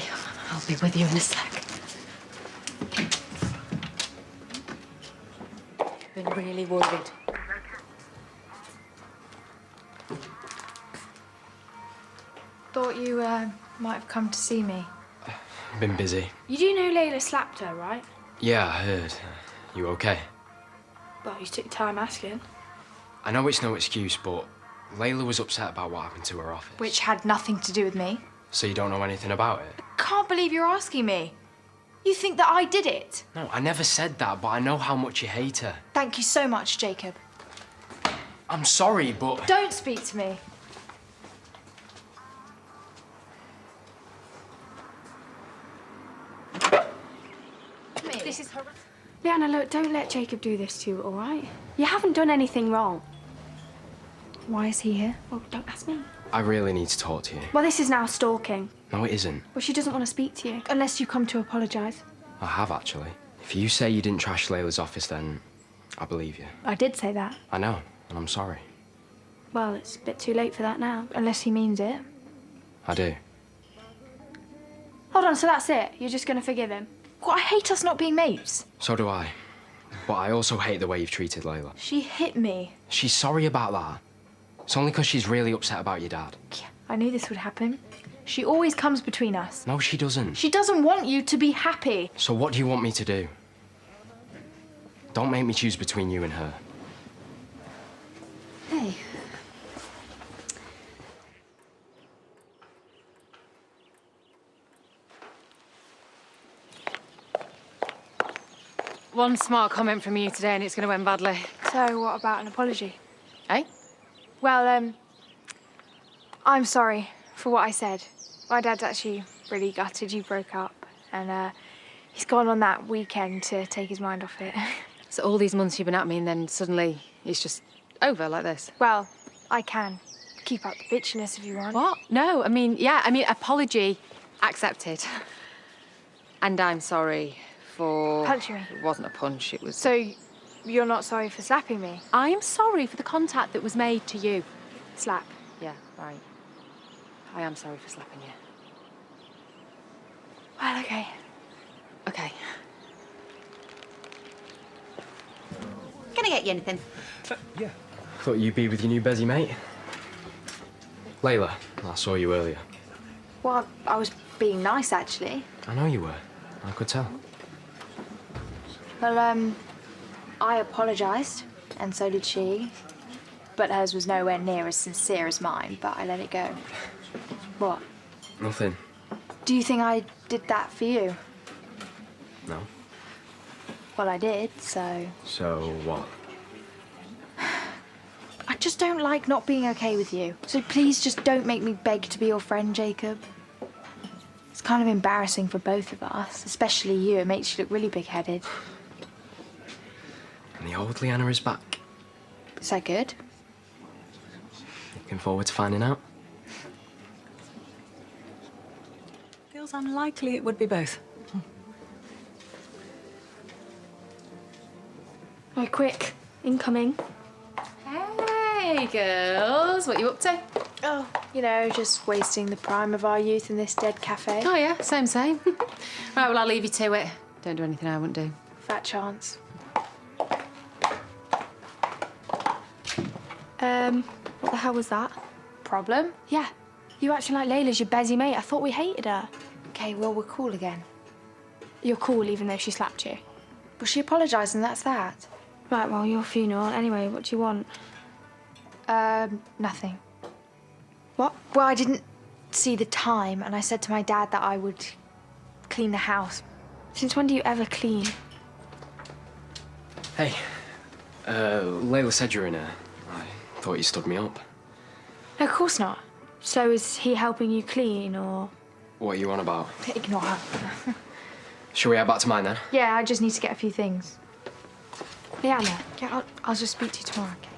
I'll be with you in a sec. I've been really worried. Thought you might have come to see me. Been busy. You do know Layla slapped her, right? Yeah, I heard. You okay? Well, you took time asking. I know it's no excuse, but Layla was upset about what happened to her office. Which had nothing to do with me. So you don't know anything about it? Can't believe you're asking me. You think that I did it? No, I never said that, but I know how much you hate her. Thank you so much, Jacob. I'm sorry, but... Don't speak to me. This is horrible. Leanna, look, don't let Jacob do this to you, all right? You haven't done anything wrong. Why is he here? Well, don't ask me. I really need to talk to you. Well, this is now stalking. No, it isn't. Well, she doesn't want to speak to you. Unless you come to apologise. I have, actually. If you say you didn't trash Layla's office, then I believe you. I did say that. I know, and I'm sorry. Well, it's a bit too late for that now. Unless he means it. I do. Hold on, so that's it? You're just going to forgive him? Well, I hate us not being mates. So do I. But I also hate the way you've treated Layla. She hit me. She's sorry about that. It's only because she's really upset about your dad. I knew this would happen. She always comes between us. No, she doesn't. She doesn't want you to be happy. So what do you want me to do? Don't make me choose between you and her. Hey. One smart comment from you today and it's going to end badly. So, what about an apology? Eh? Well, I'm sorry for what I said. My dad's actually really gutted you broke up. And, he's gone on that weekend to take his mind off it. So all these months you've been at me and then suddenly it's just over like this? Well, I can. Keep up the bitchiness if you want. What? No, apology accepted. And I'm sorry for... Punching me? It wasn't a punch, it was... So, you're not sorry for slapping me? I am sorry for the contact that was made to you. Slap? Yeah, right. I am sorry for slapping you. Well, okay. Okay. Can I get you anything? Yeah. Thought you'd be with your new Bezzy mate. Layla, I saw you earlier. Well, I was being nice, actually. I know you were. I could tell. Well, I apologised, and so did she. But hers was nowhere near as sincere as mine, but I let it go. What? Nothing. Do you think I did that for you? No. Well, I did, so... So what? I just don't like not being okay with you. So please just don't make me beg to be your friend, Jacob. It's kind of embarrassing for both of us, especially you. It makes you look really big-headed. And the old Leanna is back. Is that good? Looking forward to finding out. Feels unlikely it would be both. Right, quick. Incoming. Hey, girls. What you up to? Oh, you know, just wasting the prime of our youth in this dead cafe. Oh, yeah, same. Right, well, I'll leave you to it. Don't do anything I wouldn't do. Fat chance. What the hell was that? Problem? Yeah. You acting like Layla's your Bezzy mate. I thought we hated her. Okay, well, we're cool again. You're cool even though she slapped you. Well, she apologised and that's that. Right, well, your funeral. Anyway, what do you want? Nothing. What? Well, I didn't see the time, and I said to my dad that I would clean the house. Since when do you ever clean? Hey. Layla said you're in here. I thought you stood me up. No, of course not. So is he helping you clean, or...? What are you on about? Ignore her. Shall we head back to mine then? Yeah, I just need to get a few things. Leanna. Yeah, I'll just speak to you tomorrow, okay?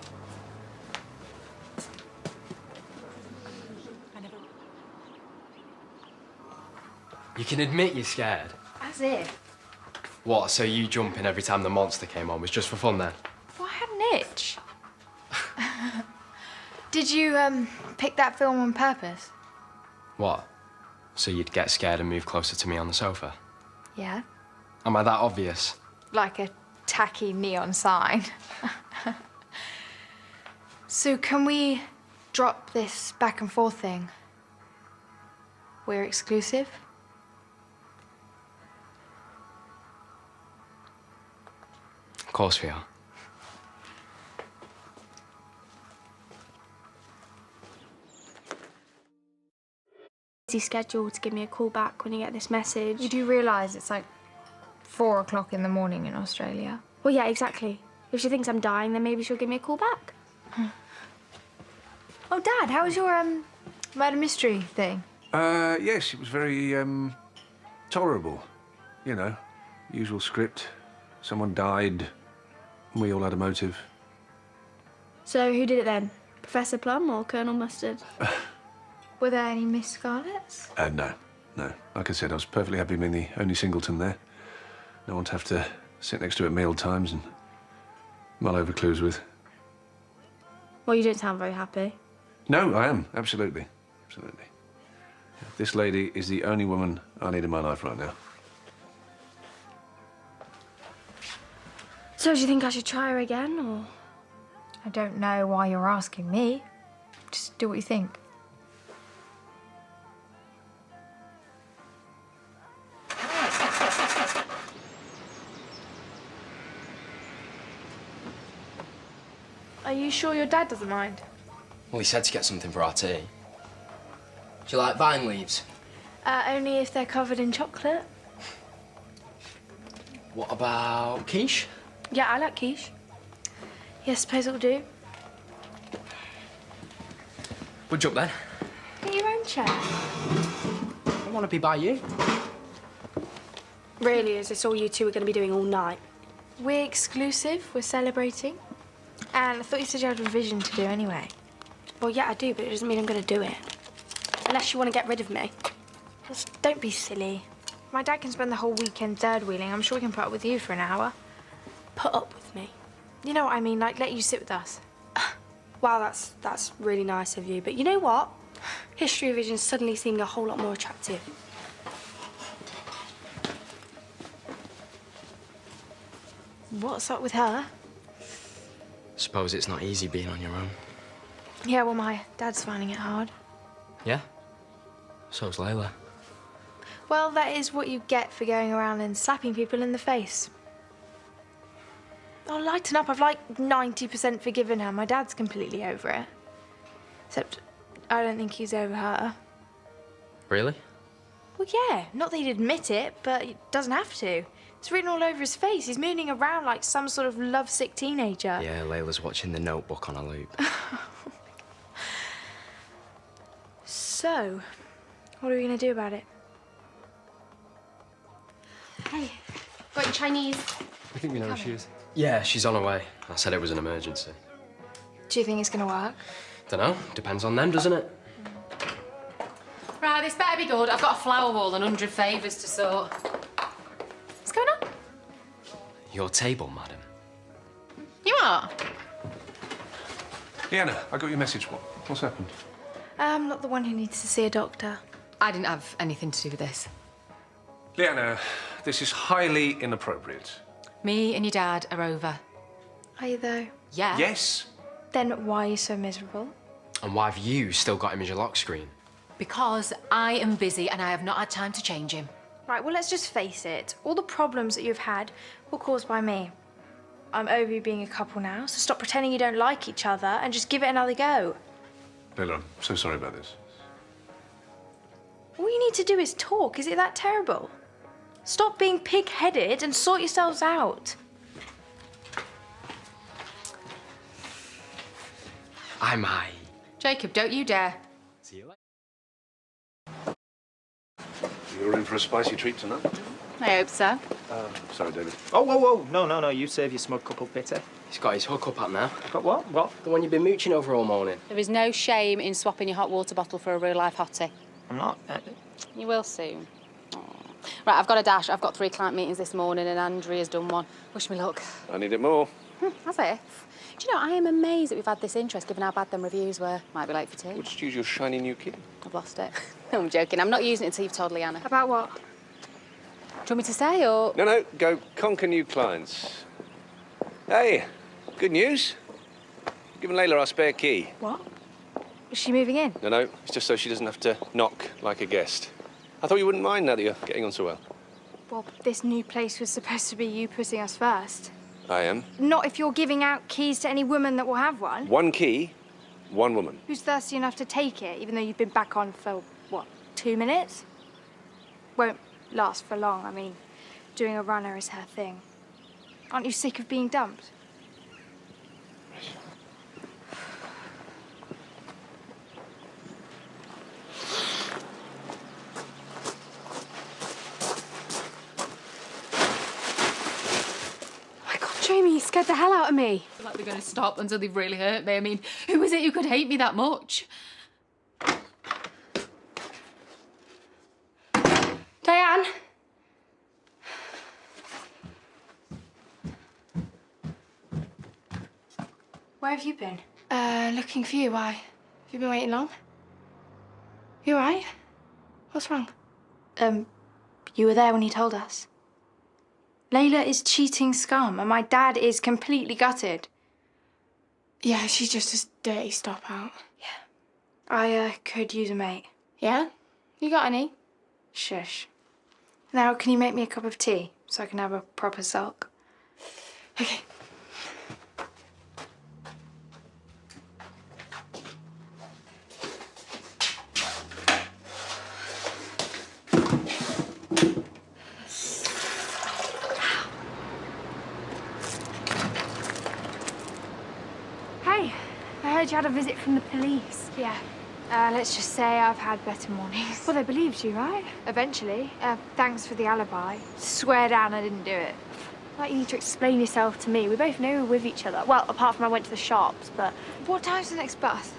You can admit you're scared. I As if. What, so you jumping every time the monster came on was just for fun then? Well, I had an itch. Did you, pick that film on purpose? What? So you'd get scared and move closer to me on the sofa? Yeah. Am I that obvious? Like a tacky neon sign. So can we drop this back and forth thing? We're exclusive? Of course we are. Scheduled to give me a call back when you get this message. You do realise it's like 4 o'clock in the morning in Australia? Well, yeah, exactly. If she thinks I'm dying, then maybe she'll give me a call back. Oh, Dad, how was your murder mystery thing? Yes, it was very, tolerable. You know, usual script. Someone died, we all had a motive. So who did it then? Professor Plum or Colonel Mustard? Were there any Miss Scarlets? No. Like I said, I was perfectly happy being the only singleton there. No one to have to sit next to at meal times and mull over clues with. Well, you don't sound very happy. No, I am, absolutely. Absolutely. This lady is the only woman I need in my life right now. So do you think I should try her again, or...? I don't know why you're asking me. Just do what you think. Are you sure your dad doesn't mind? Well, he said to get something for our tea. Do you like vine leaves? Only if they're covered in chocolate. What about quiche? Yeah, I like quiche. Yes, suppose it'll do. Would you up then? Get your own chair. I want to be by you. Really, is this all you two are going to be doing all night? We're exclusive, we're celebrating. And I thought you said you had revision to do anyway. Well, yeah, I do, but it doesn't mean I'm going to do it. Unless you want to get rid of me. Just don't be silly. My dad can spend the whole weekend third wheeling. I'm sure we can put up with you for an hour. Put up with me. You know what I mean, like let you sit with us. Wow, that's really nice of you. But you know what? History revision's suddenly seeming a whole lot more attractive. What's up with her? Suppose it's not easy being on your own. Yeah, well, my dad's finding it hard. Yeah? So's Layla. Well, that is what you get for going around and slapping people in the face. Oh, lighten up. I've like 90% forgiven her. My dad's completely over it. Except I don't think he's over her. Really? Well, yeah. Not that he'd admit it, but he doesn't have to. It's written all over his face. He's mooning around like some sort of lovesick teenager. Yeah, Layla's watching The Notebook on a loop. So, what are we going to do about it? Hey, got your Chinese? I think we know where she is. Yeah, she's on her way. I said it was an emergency. Do you think it's going to work? Dunno. Depends on them, doesn't it? Right, this better be good. I've got a flower wall and 100 favours to sort. What's going on? Your table, madam. You are? Leanna, I got your message. What's happened? I'm not the one who needs to see a doctor. I didn't have anything to do with this. Leanna, this is highly inappropriate. Me and your dad are over. Are you though? Yeah. Yes? Then why are you so miserable? And why have you still got him as your lock screen? Because I am busy and I have not had time to change him. Right, well, let's just face it. All the problems that you've had were caused by me. I'm over you being a couple now, so stop pretending you don't like each other and just give it another go. Leila, I'm so sorry about this. All you need to do is talk. Is it that terrible? Stop being pig-headed and sort yourselves out. I might. Jacob, don't you dare. See you later. You're in for a spicy treat tonight. I hope so. Sorry, David. Oh, whoa. No. You save your smug couple bitter. He's got his hook up at now. Got what? What? The one you've been mooching over all morning. There is no shame in swapping your hot water bottle for a real-life hottie. I'm not. You will soon. Right, I've got a dash. I've got 3 client meetings this morning and Andrea's done one. Wish me luck. I need it more. Has it? Do you know, I am amazed that we've had this interest given how bad them reviews were. Might be late for tea. Well, just use your shiny new kit. I've lost it. No, I'm joking. I'm not using it until you've told Leanna. About what? Do you want me to stay or...? No, go conquer new clients. Hey, good news. Giving Layla our spare key. What? Is she moving in? No, it's just so she doesn't have to knock like a guest. I thought you wouldn't mind now that you're getting on so well. Well, this new place was supposed to be you putting us first. I am. Not if you're giving out keys to any woman that will have one. 1 key, 1 woman. Who's thirsty enough to take it, even though you've been back on for, what, 2 minutes? Won't last for long. I mean, doing a runner is her thing. Aren't you sick of being dumped? Jamie, you scared the hell out of me. I feel like they're going to stop until they've really hurt me. I mean, who is it who could hate me that much? Diane? Where have you been? Looking for you. Why? Have you been waiting long? You all right? What's wrong? You were there when he told us. Layla is cheating scum, and my dad is completely gutted. Yeah, she's just a dirty stop out. I could use a mate. Yeah? You got any? Shush. Now, can you make me a cup of tea so I can have a proper sulk? Okay. Hey, I heard you had a visit from the police. Yeah. Let's just say I've had better mornings. Well, they believed you, right? Eventually. Thanks for the alibi. Swear down I didn't do it. Like, you need to explain yourself to me. We both know we're with each other. Well, apart from I went to the shops, but... What time's the next bus?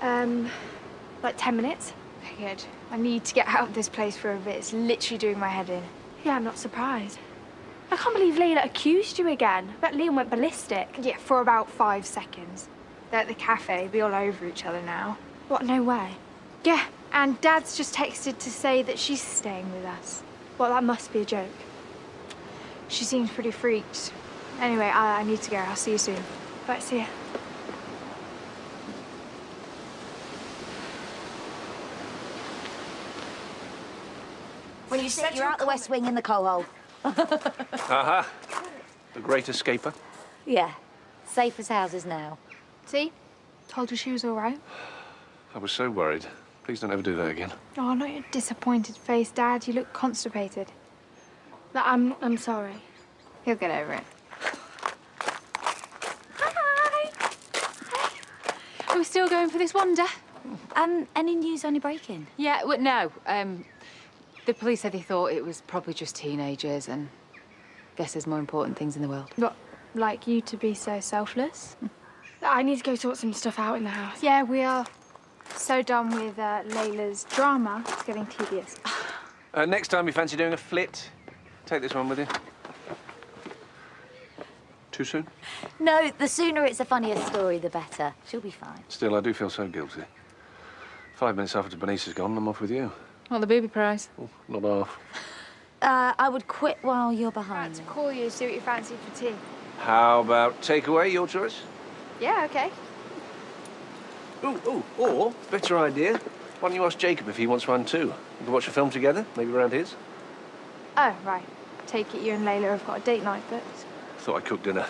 Like 10 minutes? Good. I need to get out of this place for a bit. It's literally doing my head in. Yeah, I'm not surprised. I can't believe Layla accused you again. I bet Liam went ballistic. Yeah, for about 5 seconds. They're at the cafe, be all over each other now. What, no way? Yeah, and Dad's just texted to say that she's staying with us. Well, that must be a joke. She seems pretty freaked. Anyway, I need to go. I'll see you soon. Bye, see ya. When you sit, you're out the West Wing in the coal hole. Aha. The great escaper. Yeah. Safe as houses now. See? Told you she was all right. I was so worried. Please don't ever do that again. Oh, not your disappointed face, Dad. You look constipated. But I'm sorry. He'll get over it. Hi! Are we still going for this wonder? Any news on your break-in? Yeah, well, no. The police said they thought it was probably just teenagers and guess there's more important things in the world. What, like you to be so selfless? I need to go sort some stuff out in the house. Yeah, we are so done with Layla's drama. It's getting tedious. Next time you fancy doing a flit, take this one with you. Too soon? No, the sooner it's a funnier story, the better. She'll be fine. Still, I do feel so guilty. 5 minutes after Bernice is gone, I'm off with you. Well, the booby prize. Oh, not half. I would quit while you're behind. To call you, see what you fancy for tea. How about takeaway, your choice? Yeah, okay. Or, better idea, why don't you ask Jacob if he wants one too? We can watch a film together, maybe around his. Oh, right. Take it you and Layla have got a date night booked. Thought I cooked dinner.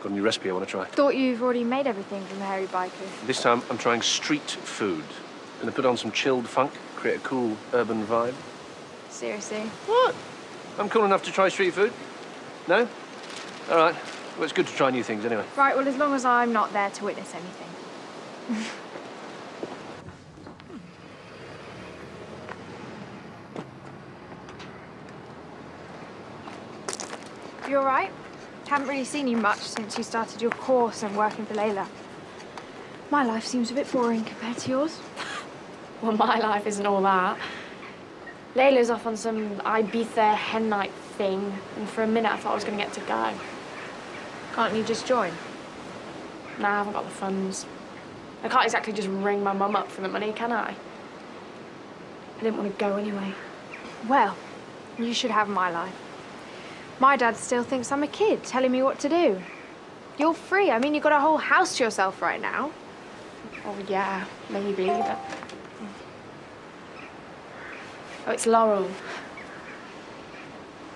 Got a new recipe I want to try. Thought you've already made everything from the Hairy Biker. This time, I'm trying street food. Gonna put on some chilled funk, create a cool urban vibe. Seriously? What? I'm cool enough to try street food? No? All right. Well, it's good to try new things anyway. Right, well, as long as I'm not there to witness anything. You all right? Haven't really seen you much since you started your course and working for Layla. My life seems a bit boring compared to yours. Well, my life isn't all that. Layla's off on some Ibiza hen night thing, and for a minute I thought I was going to get to go. Can't you just join? Nah, I haven't got the funds. I can't exactly just ring my mum up for the money, can I? I didn't want to go anyway. Well, you should have my life. My dad still thinks I'm a kid, telling me what to do. You're free. I mean, you've got a whole house to yourself right now. Oh, yeah, maybe, but... Oh, it's Laurel.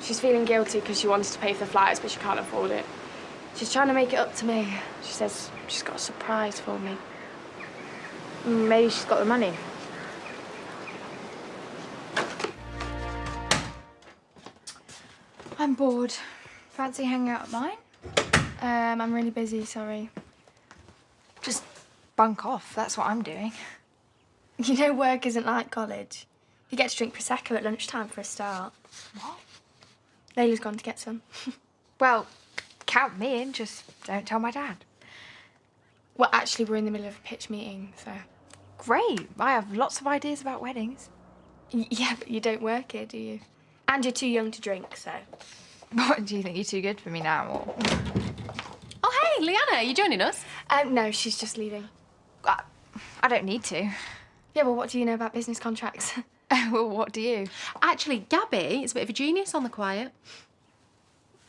She's feeling guilty because she wanted to pay for the flights, but she can't afford it. She's trying to make it up to me. She says she's got a surprise for me. Maybe she's got the money. I'm bored. Fancy hanging out at mine? I'm really busy, sorry. Just bunk off. That's what I'm doing. You know, work isn't like college. You get to drink Prosecco at lunchtime for a start. What? Layla's gone to get some. Well, count me in. Just don't tell my dad. Well, actually, we're in the middle of a pitch meeting, so... Great. I have lots of ideas about weddings. Yeah, but you don't work here, do you? And you're too young to drink, so... What, do you think you're too good for me now, or...? Oh, hey, Leanna, are you joining us? No, she's just leaving. I don't need to. Yeah, well, what do you know about business contracts? Well, what do you? Actually, Gabby is a bit of a genius on the quiet.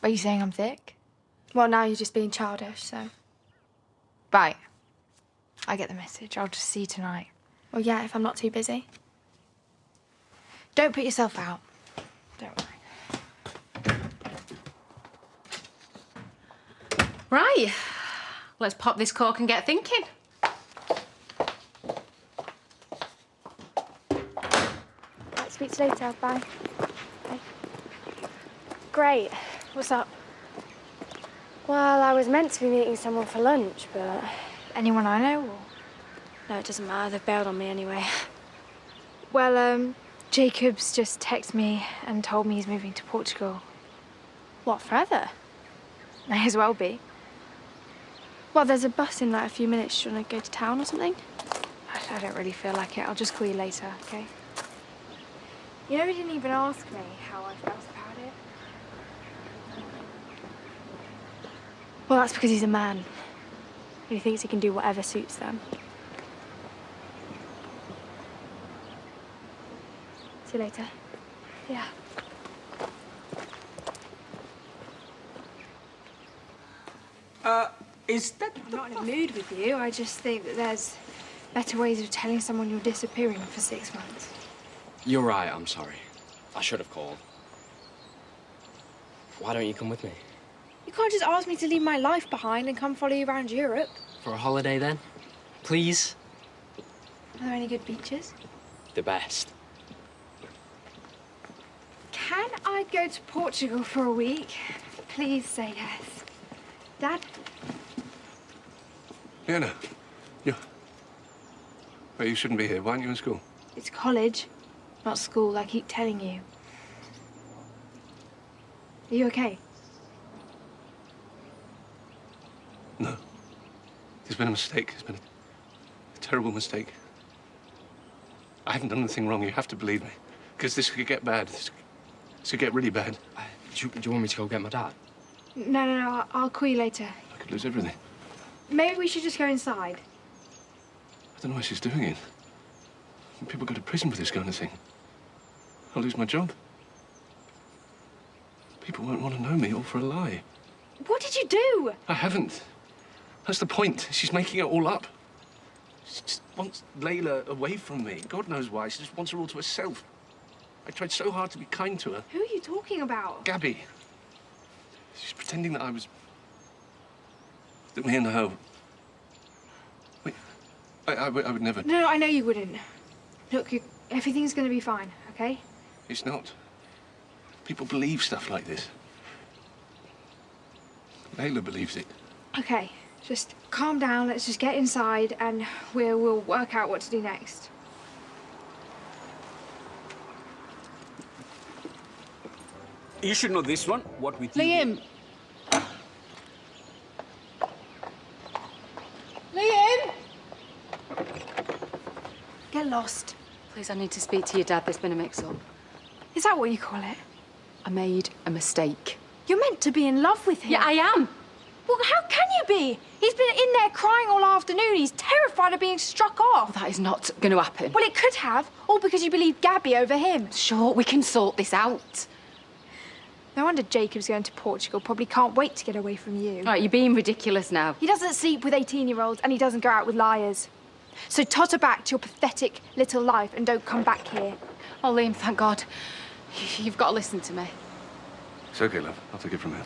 Are you saying I'm thick? Well, now you're just being childish, so... Right. I get the message. I'll just see you tonight. Well, yeah, if I'm not too busy. Don't put yourself out. Don't worry. Right. Let's pop this cork and get thinking. Right, speak to you later. Bye. Bye. Great. What's up? Well, I was meant to be meeting someone for lunch, but... Anyone I know, or...? No, it doesn't matter. They've bailed on me anyway. Well, Jacob's just texted me and told me he's moving to Portugal. What, forever? May as well be. Well, there's a bus in like a few minutes. Do you want to go to town or something? I don't really feel like it. I'll just call you later, okay? You know, he didn't even ask me how I felt about it. Well, that's because he's a man. And he thinks he can do whatever suits them. See you later. Yeah. Is that... I'm not in a mood with you. I just think that there's better ways of telling someone you're disappearing for 6 months. You're right, I'm sorry. I should have called. Why don't you come with me? You can't just ask me to leave my life behind and come follow you around Europe. For a holiday, then? Please? Are there any good beaches? The best. Can I go to Portugal for a week? Please say yes. Dad? Leanna, you... Well, you shouldn't be here. Why aren't you in school? It's college, not school, I keep telling you. Are you okay? No. There's been a mistake. There's been a terrible mistake. I haven't done anything wrong. You have to believe me. Because this could get bad. This could get really bad. Do you want me to go get my dad? No, I'll call you later. I could lose everything. Maybe we should just go inside. I don't know why she's doing it. People go to prison for this kind of thing. I'll lose my job. People won't want to know me, all for a lie. What did you do? I haven't. That's the point. She's making it all up. She just wants Layla away from me. God knows why. She just wants her all to herself. I tried so hard to be kind to her. Who are you talking about? Gabby. She's pretending that that me and her... Wait, I would never... No, I know you wouldn't. Look, everything's going to be fine, okay? It's not. People believe stuff like this. Layla believes it. Okay, just calm down. Let's just get inside and we'll work out what to do next. You should know this one. What with you? Liam! Liam! Get lost. Please, I need to speak to your dad. There's been a mix-up. Is that what you call it? I made a mistake. You're meant to be in love with him. Yeah, I am. Well, how can you be? He's been in there crying all afternoon. He's terrified of being struck off. That is not going to happen. Well, it could have, all because you believe Gabby over him. Sure, we can sort this out. No wonder Jacob's going to Portugal. Probably can't wait to get away from you. All right, you're being ridiculous now. He doesn't sleep with 18-year-olds and he doesn't go out with liars. So totter back to your pathetic little life and don't come back here. Oh, Liam, thank God. You've got to listen to me. It's okay, love. I'll take it from here.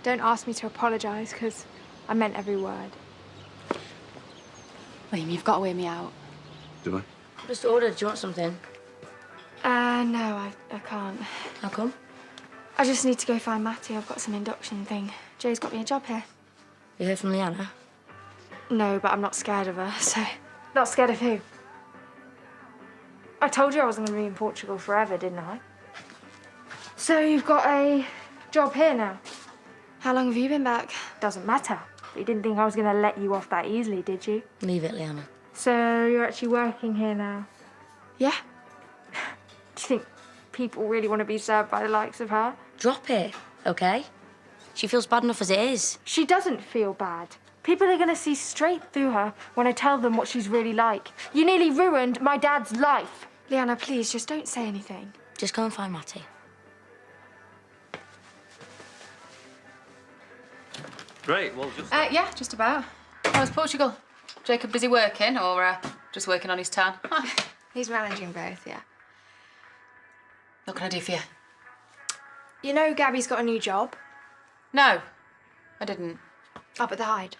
Don't ask me to apologise, because I meant every word. Liam, you've got to hear me out. Do I? Just ordered. Do you want something? No, I can't. How come? I just need to go find Matty. I've got some induction thing. Jay's got me a job here. You heard from Leanna? No, but I'm not scared of her, so... Not scared of who? I told you I wasn't going to be in Portugal forever, didn't I? So you've got a job here now? How long have you been back? Doesn't matter. You didn't think I was going to let you off that easily, did you? Leave it, Leanna. So you're actually working here now? Yeah. Do you think people really want to be served by the likes of her? Drop it, okay? She feels bad enough as it is. She doesn't feel bad. People are going to see straight through her when I tell them what she's really like. You nearly ruined my dad's life. Leanna, please, just don't say anything. Just go and find Matty. Great, well, just... Yeah, just about. How was Portugal? Jacob busy working or just working on his tan? He's managing both, yeah. What can I do for you? You know Gabby's got a new job? No, I didn't. Up at the Hyde.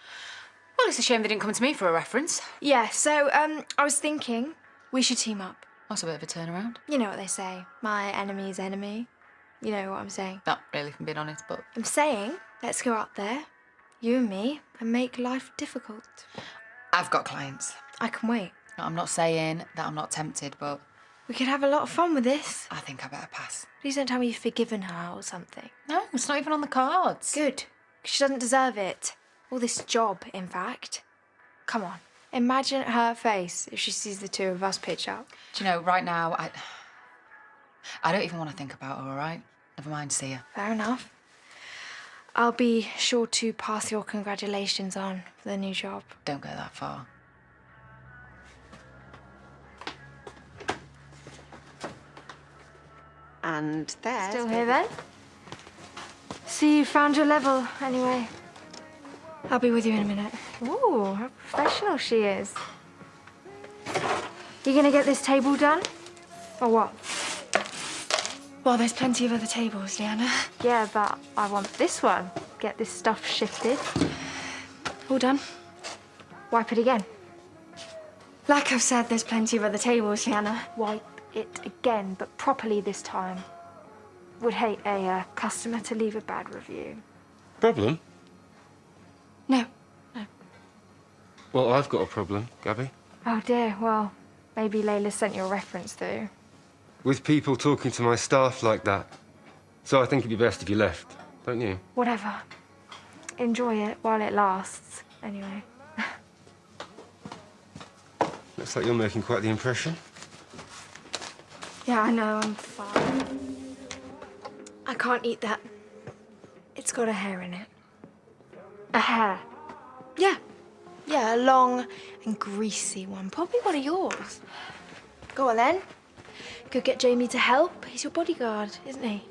Well, it's a shame they didn't come to me for a reference. Yeah, so, I was thinking we should team up. That's a bit of a turnaround. You know what they say, my enemy's enemy. You know what I'm saying. Not really, if I'm being honest, but... I'm saying, let's go out there, you and me, and make life difficult. I've got clients. I can wait. No, I'm not saying that I'm not tempted, but... We could have a lot of fun with this. I think I better pass. Please don't tell me you've forgiven her or something. No, it's not even on the cards. Good. 'Cause she doesn't deserve it. All this job, in fact. Come on. Imagine her face if she sees the two of us pitch up. Do you know, right now, I don't even want to think about her, all right? Never mind, see her. Fair enough. I'll be sure to pass your congratulations on for the new job. Don't go that far. And there's... Still here then? See, you found your level, anyway. I'll be with you in a minute. Ooh, how professional she is. You gonna get this table done? Or what? Well, there's plenty of other tables, Leanna. Yeah, but I want this one. Get this stuff shifted. All done. Wipe it again. Like I've said, there's plenty of other tables, Leanna. Wipe it again, but properly this time. Would hate a customer to leave a bad review. Problem? No. Well, I've got a problem, Gabby. Oh dear, well, maybe Layla sent you a reference through. With people talking to my staff like that. So I think it'd be best if you left, don't you? Whatever. Enjoy it while it lasts, anyway. Looks like you're making quite the impression. Yeah, I know, I'm fine. I can't eat that. It's got a hair in it. A hair? Yeah. Yeah, a long and greasy one. Probably one of yours. Go on, then. Go get Jamie to help. He's your bodyguard, isn't he?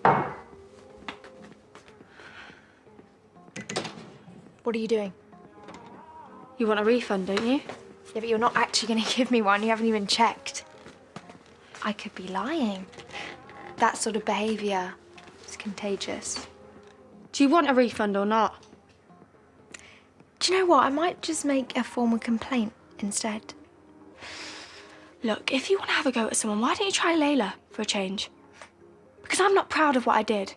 What are you doing? You want a refund, don't you? Yeah, but you're not actually going to give me one. You haven't even checked. I could be lying. That sort of behaviour is contagious. Do you want a refund or not? Do you know what? I might just make a formal complaint instead. Look, if you want to have a go at someone, why don't you try Layla for a change? Because I'm not proud of what I did.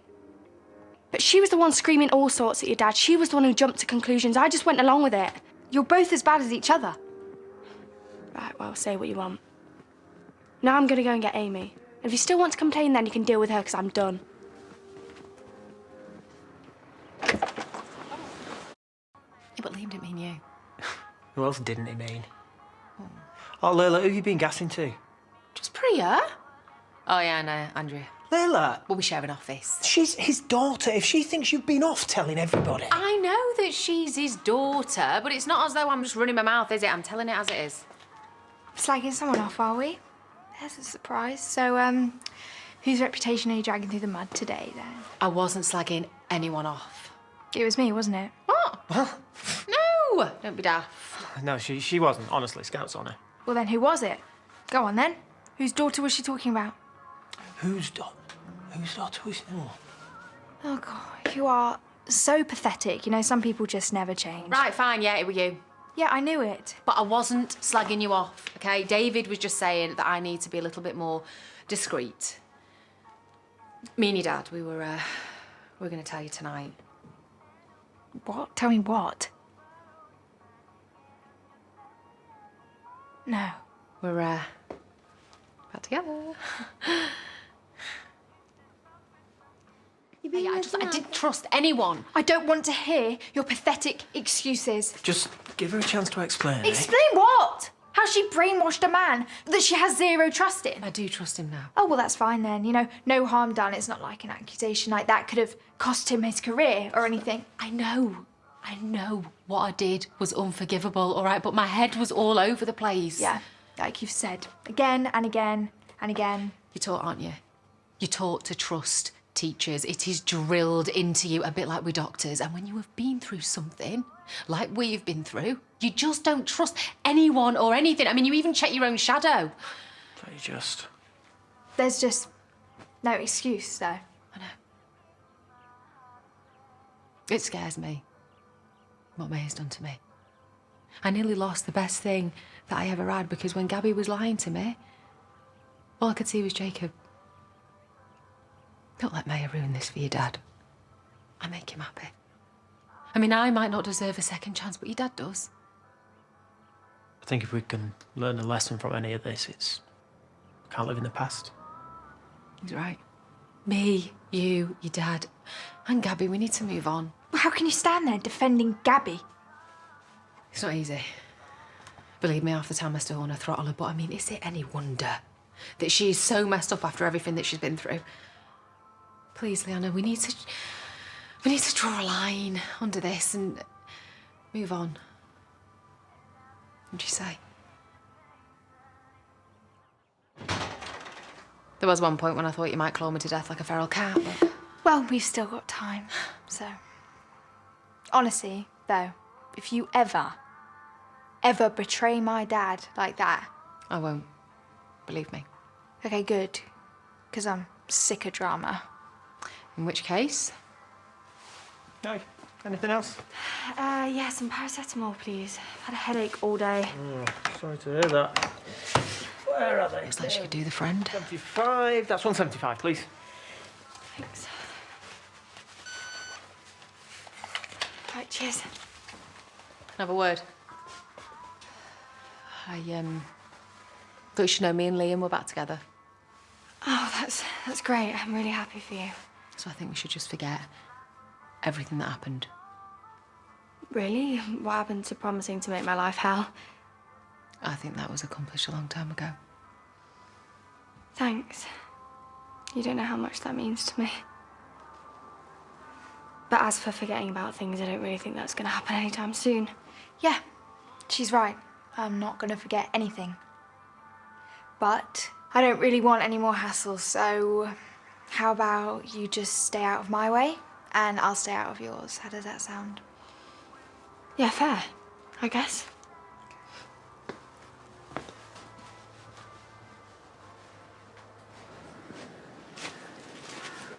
But she was the one screaming all sorts at your dad. She was the one who jumped to conclusions. I just went along with it. You're both as bad as each other. Right, well, say what you want. Now I'm going to go and get Amy. And if you still want to complain, then you can deal with her, because I'm done. Yeah, but Liam didn't mean you. Who else didn't he mean? Oh, Layla, who have you been gassing to? Just Priya. Oh, yeah, I know, Andrea. Layla! We'll be sharing office. She's his daughter. If she thinks you've been off telling everybody... I know that she's his daughter, but it's not as though I'm just running my mouth, is it? I'm telling it as it is. Slagging someone off, are we? There's a surprise. So, whose reputation are you dragging through the mud today, then? I wasn't slagging anyone off. It was me, wasn't it? What? Well... No! Don't be daft. No, she wasn't. Honestly, Scout's on her. Well, then, who was it? Go on, then. Whose daughter was she talking about? Whose daughter was... Oh, God, you are so pathetic. You know, some people just never change. Right, fine, yeah, it were you. Yeah, I knew it. But I wasn't slagging you off, OK? David was just saying that I need to be a little bit more discreet. Me and your dad, we were going to tell you tonight. What? Tell me what? No. We're, back together. I didn't trust anyone. I don't want to hear your pathetic excuses. Just give her a chance to explain, eh? Explain what? How she brainwashed a man that she has zero trust in. I do trust him now. Oh, well, that's fine then. You know, no harm done. It's not like an accusation like that could have cost him his career or anything. I know what I did was unforgivable, all right? But my head was all over the place. Yeah, like you've said, again and again and again. You're taught, aren't you? You're taught to trust teachers. It is drilled into you, a bit like with doctors. And when you have been through something, like we've been through, you just don't trust anyone or anything. I mean, you even check your own shadow. There's just no excuse, though. I know. It scares me, what May's done to me. I nearly lost the best thing that I ever had because when Gabby was lying to me, all I could see was Jacob. Don't let Maya ruin this for your dad. I make him happy. I mean, I might not deserve a second chance, but your dad does. I think if we can learn a lesson from any of this, it's... can't live in the past. He's right. Me, you, your dad, and Gabby, we need to move on. Well, how can you stand there defending Gabby? It's not easy. Believe me, half the time I still want to throttle her, but I mean, is it any wonder that she is so messed up after everything that she's been through? Please, Leanna, we need to draw a line under this and move on. What'd you say? There was one point when I thought you might claw me to death like a feral cat, but... Well, we've still got time, so... Honestly, though, if you ever betray my dad like that... I won't. Believe me. Okay, good. Because I'm sick of drama. In which case? No. Anything else? Yeah, some paracetamol, please. I've had a headache all day. Oh, sorry to hear that. Where are they? Looks like she could do the friend. 75. That's 175, please. Thanks. Right, cheers. Have a word. I thought you should know me and Liam were back together. Oh, that's great. I'm really happy for you. So I think we should just forget everything that happened. Really? What happened to promising to make my life hell? I think that was accomplished a long time ago. Thanks. You don't know how much that means to me. But as for forgetting about things, I don't really think that's going to happen anytime soon. Yeah, she's right. I'm not going to forget anything. But I don't really want any more hassle, so how about you just stay out of my way and I'll stay out of yours? How does that sound? Yeah, fair, I guess.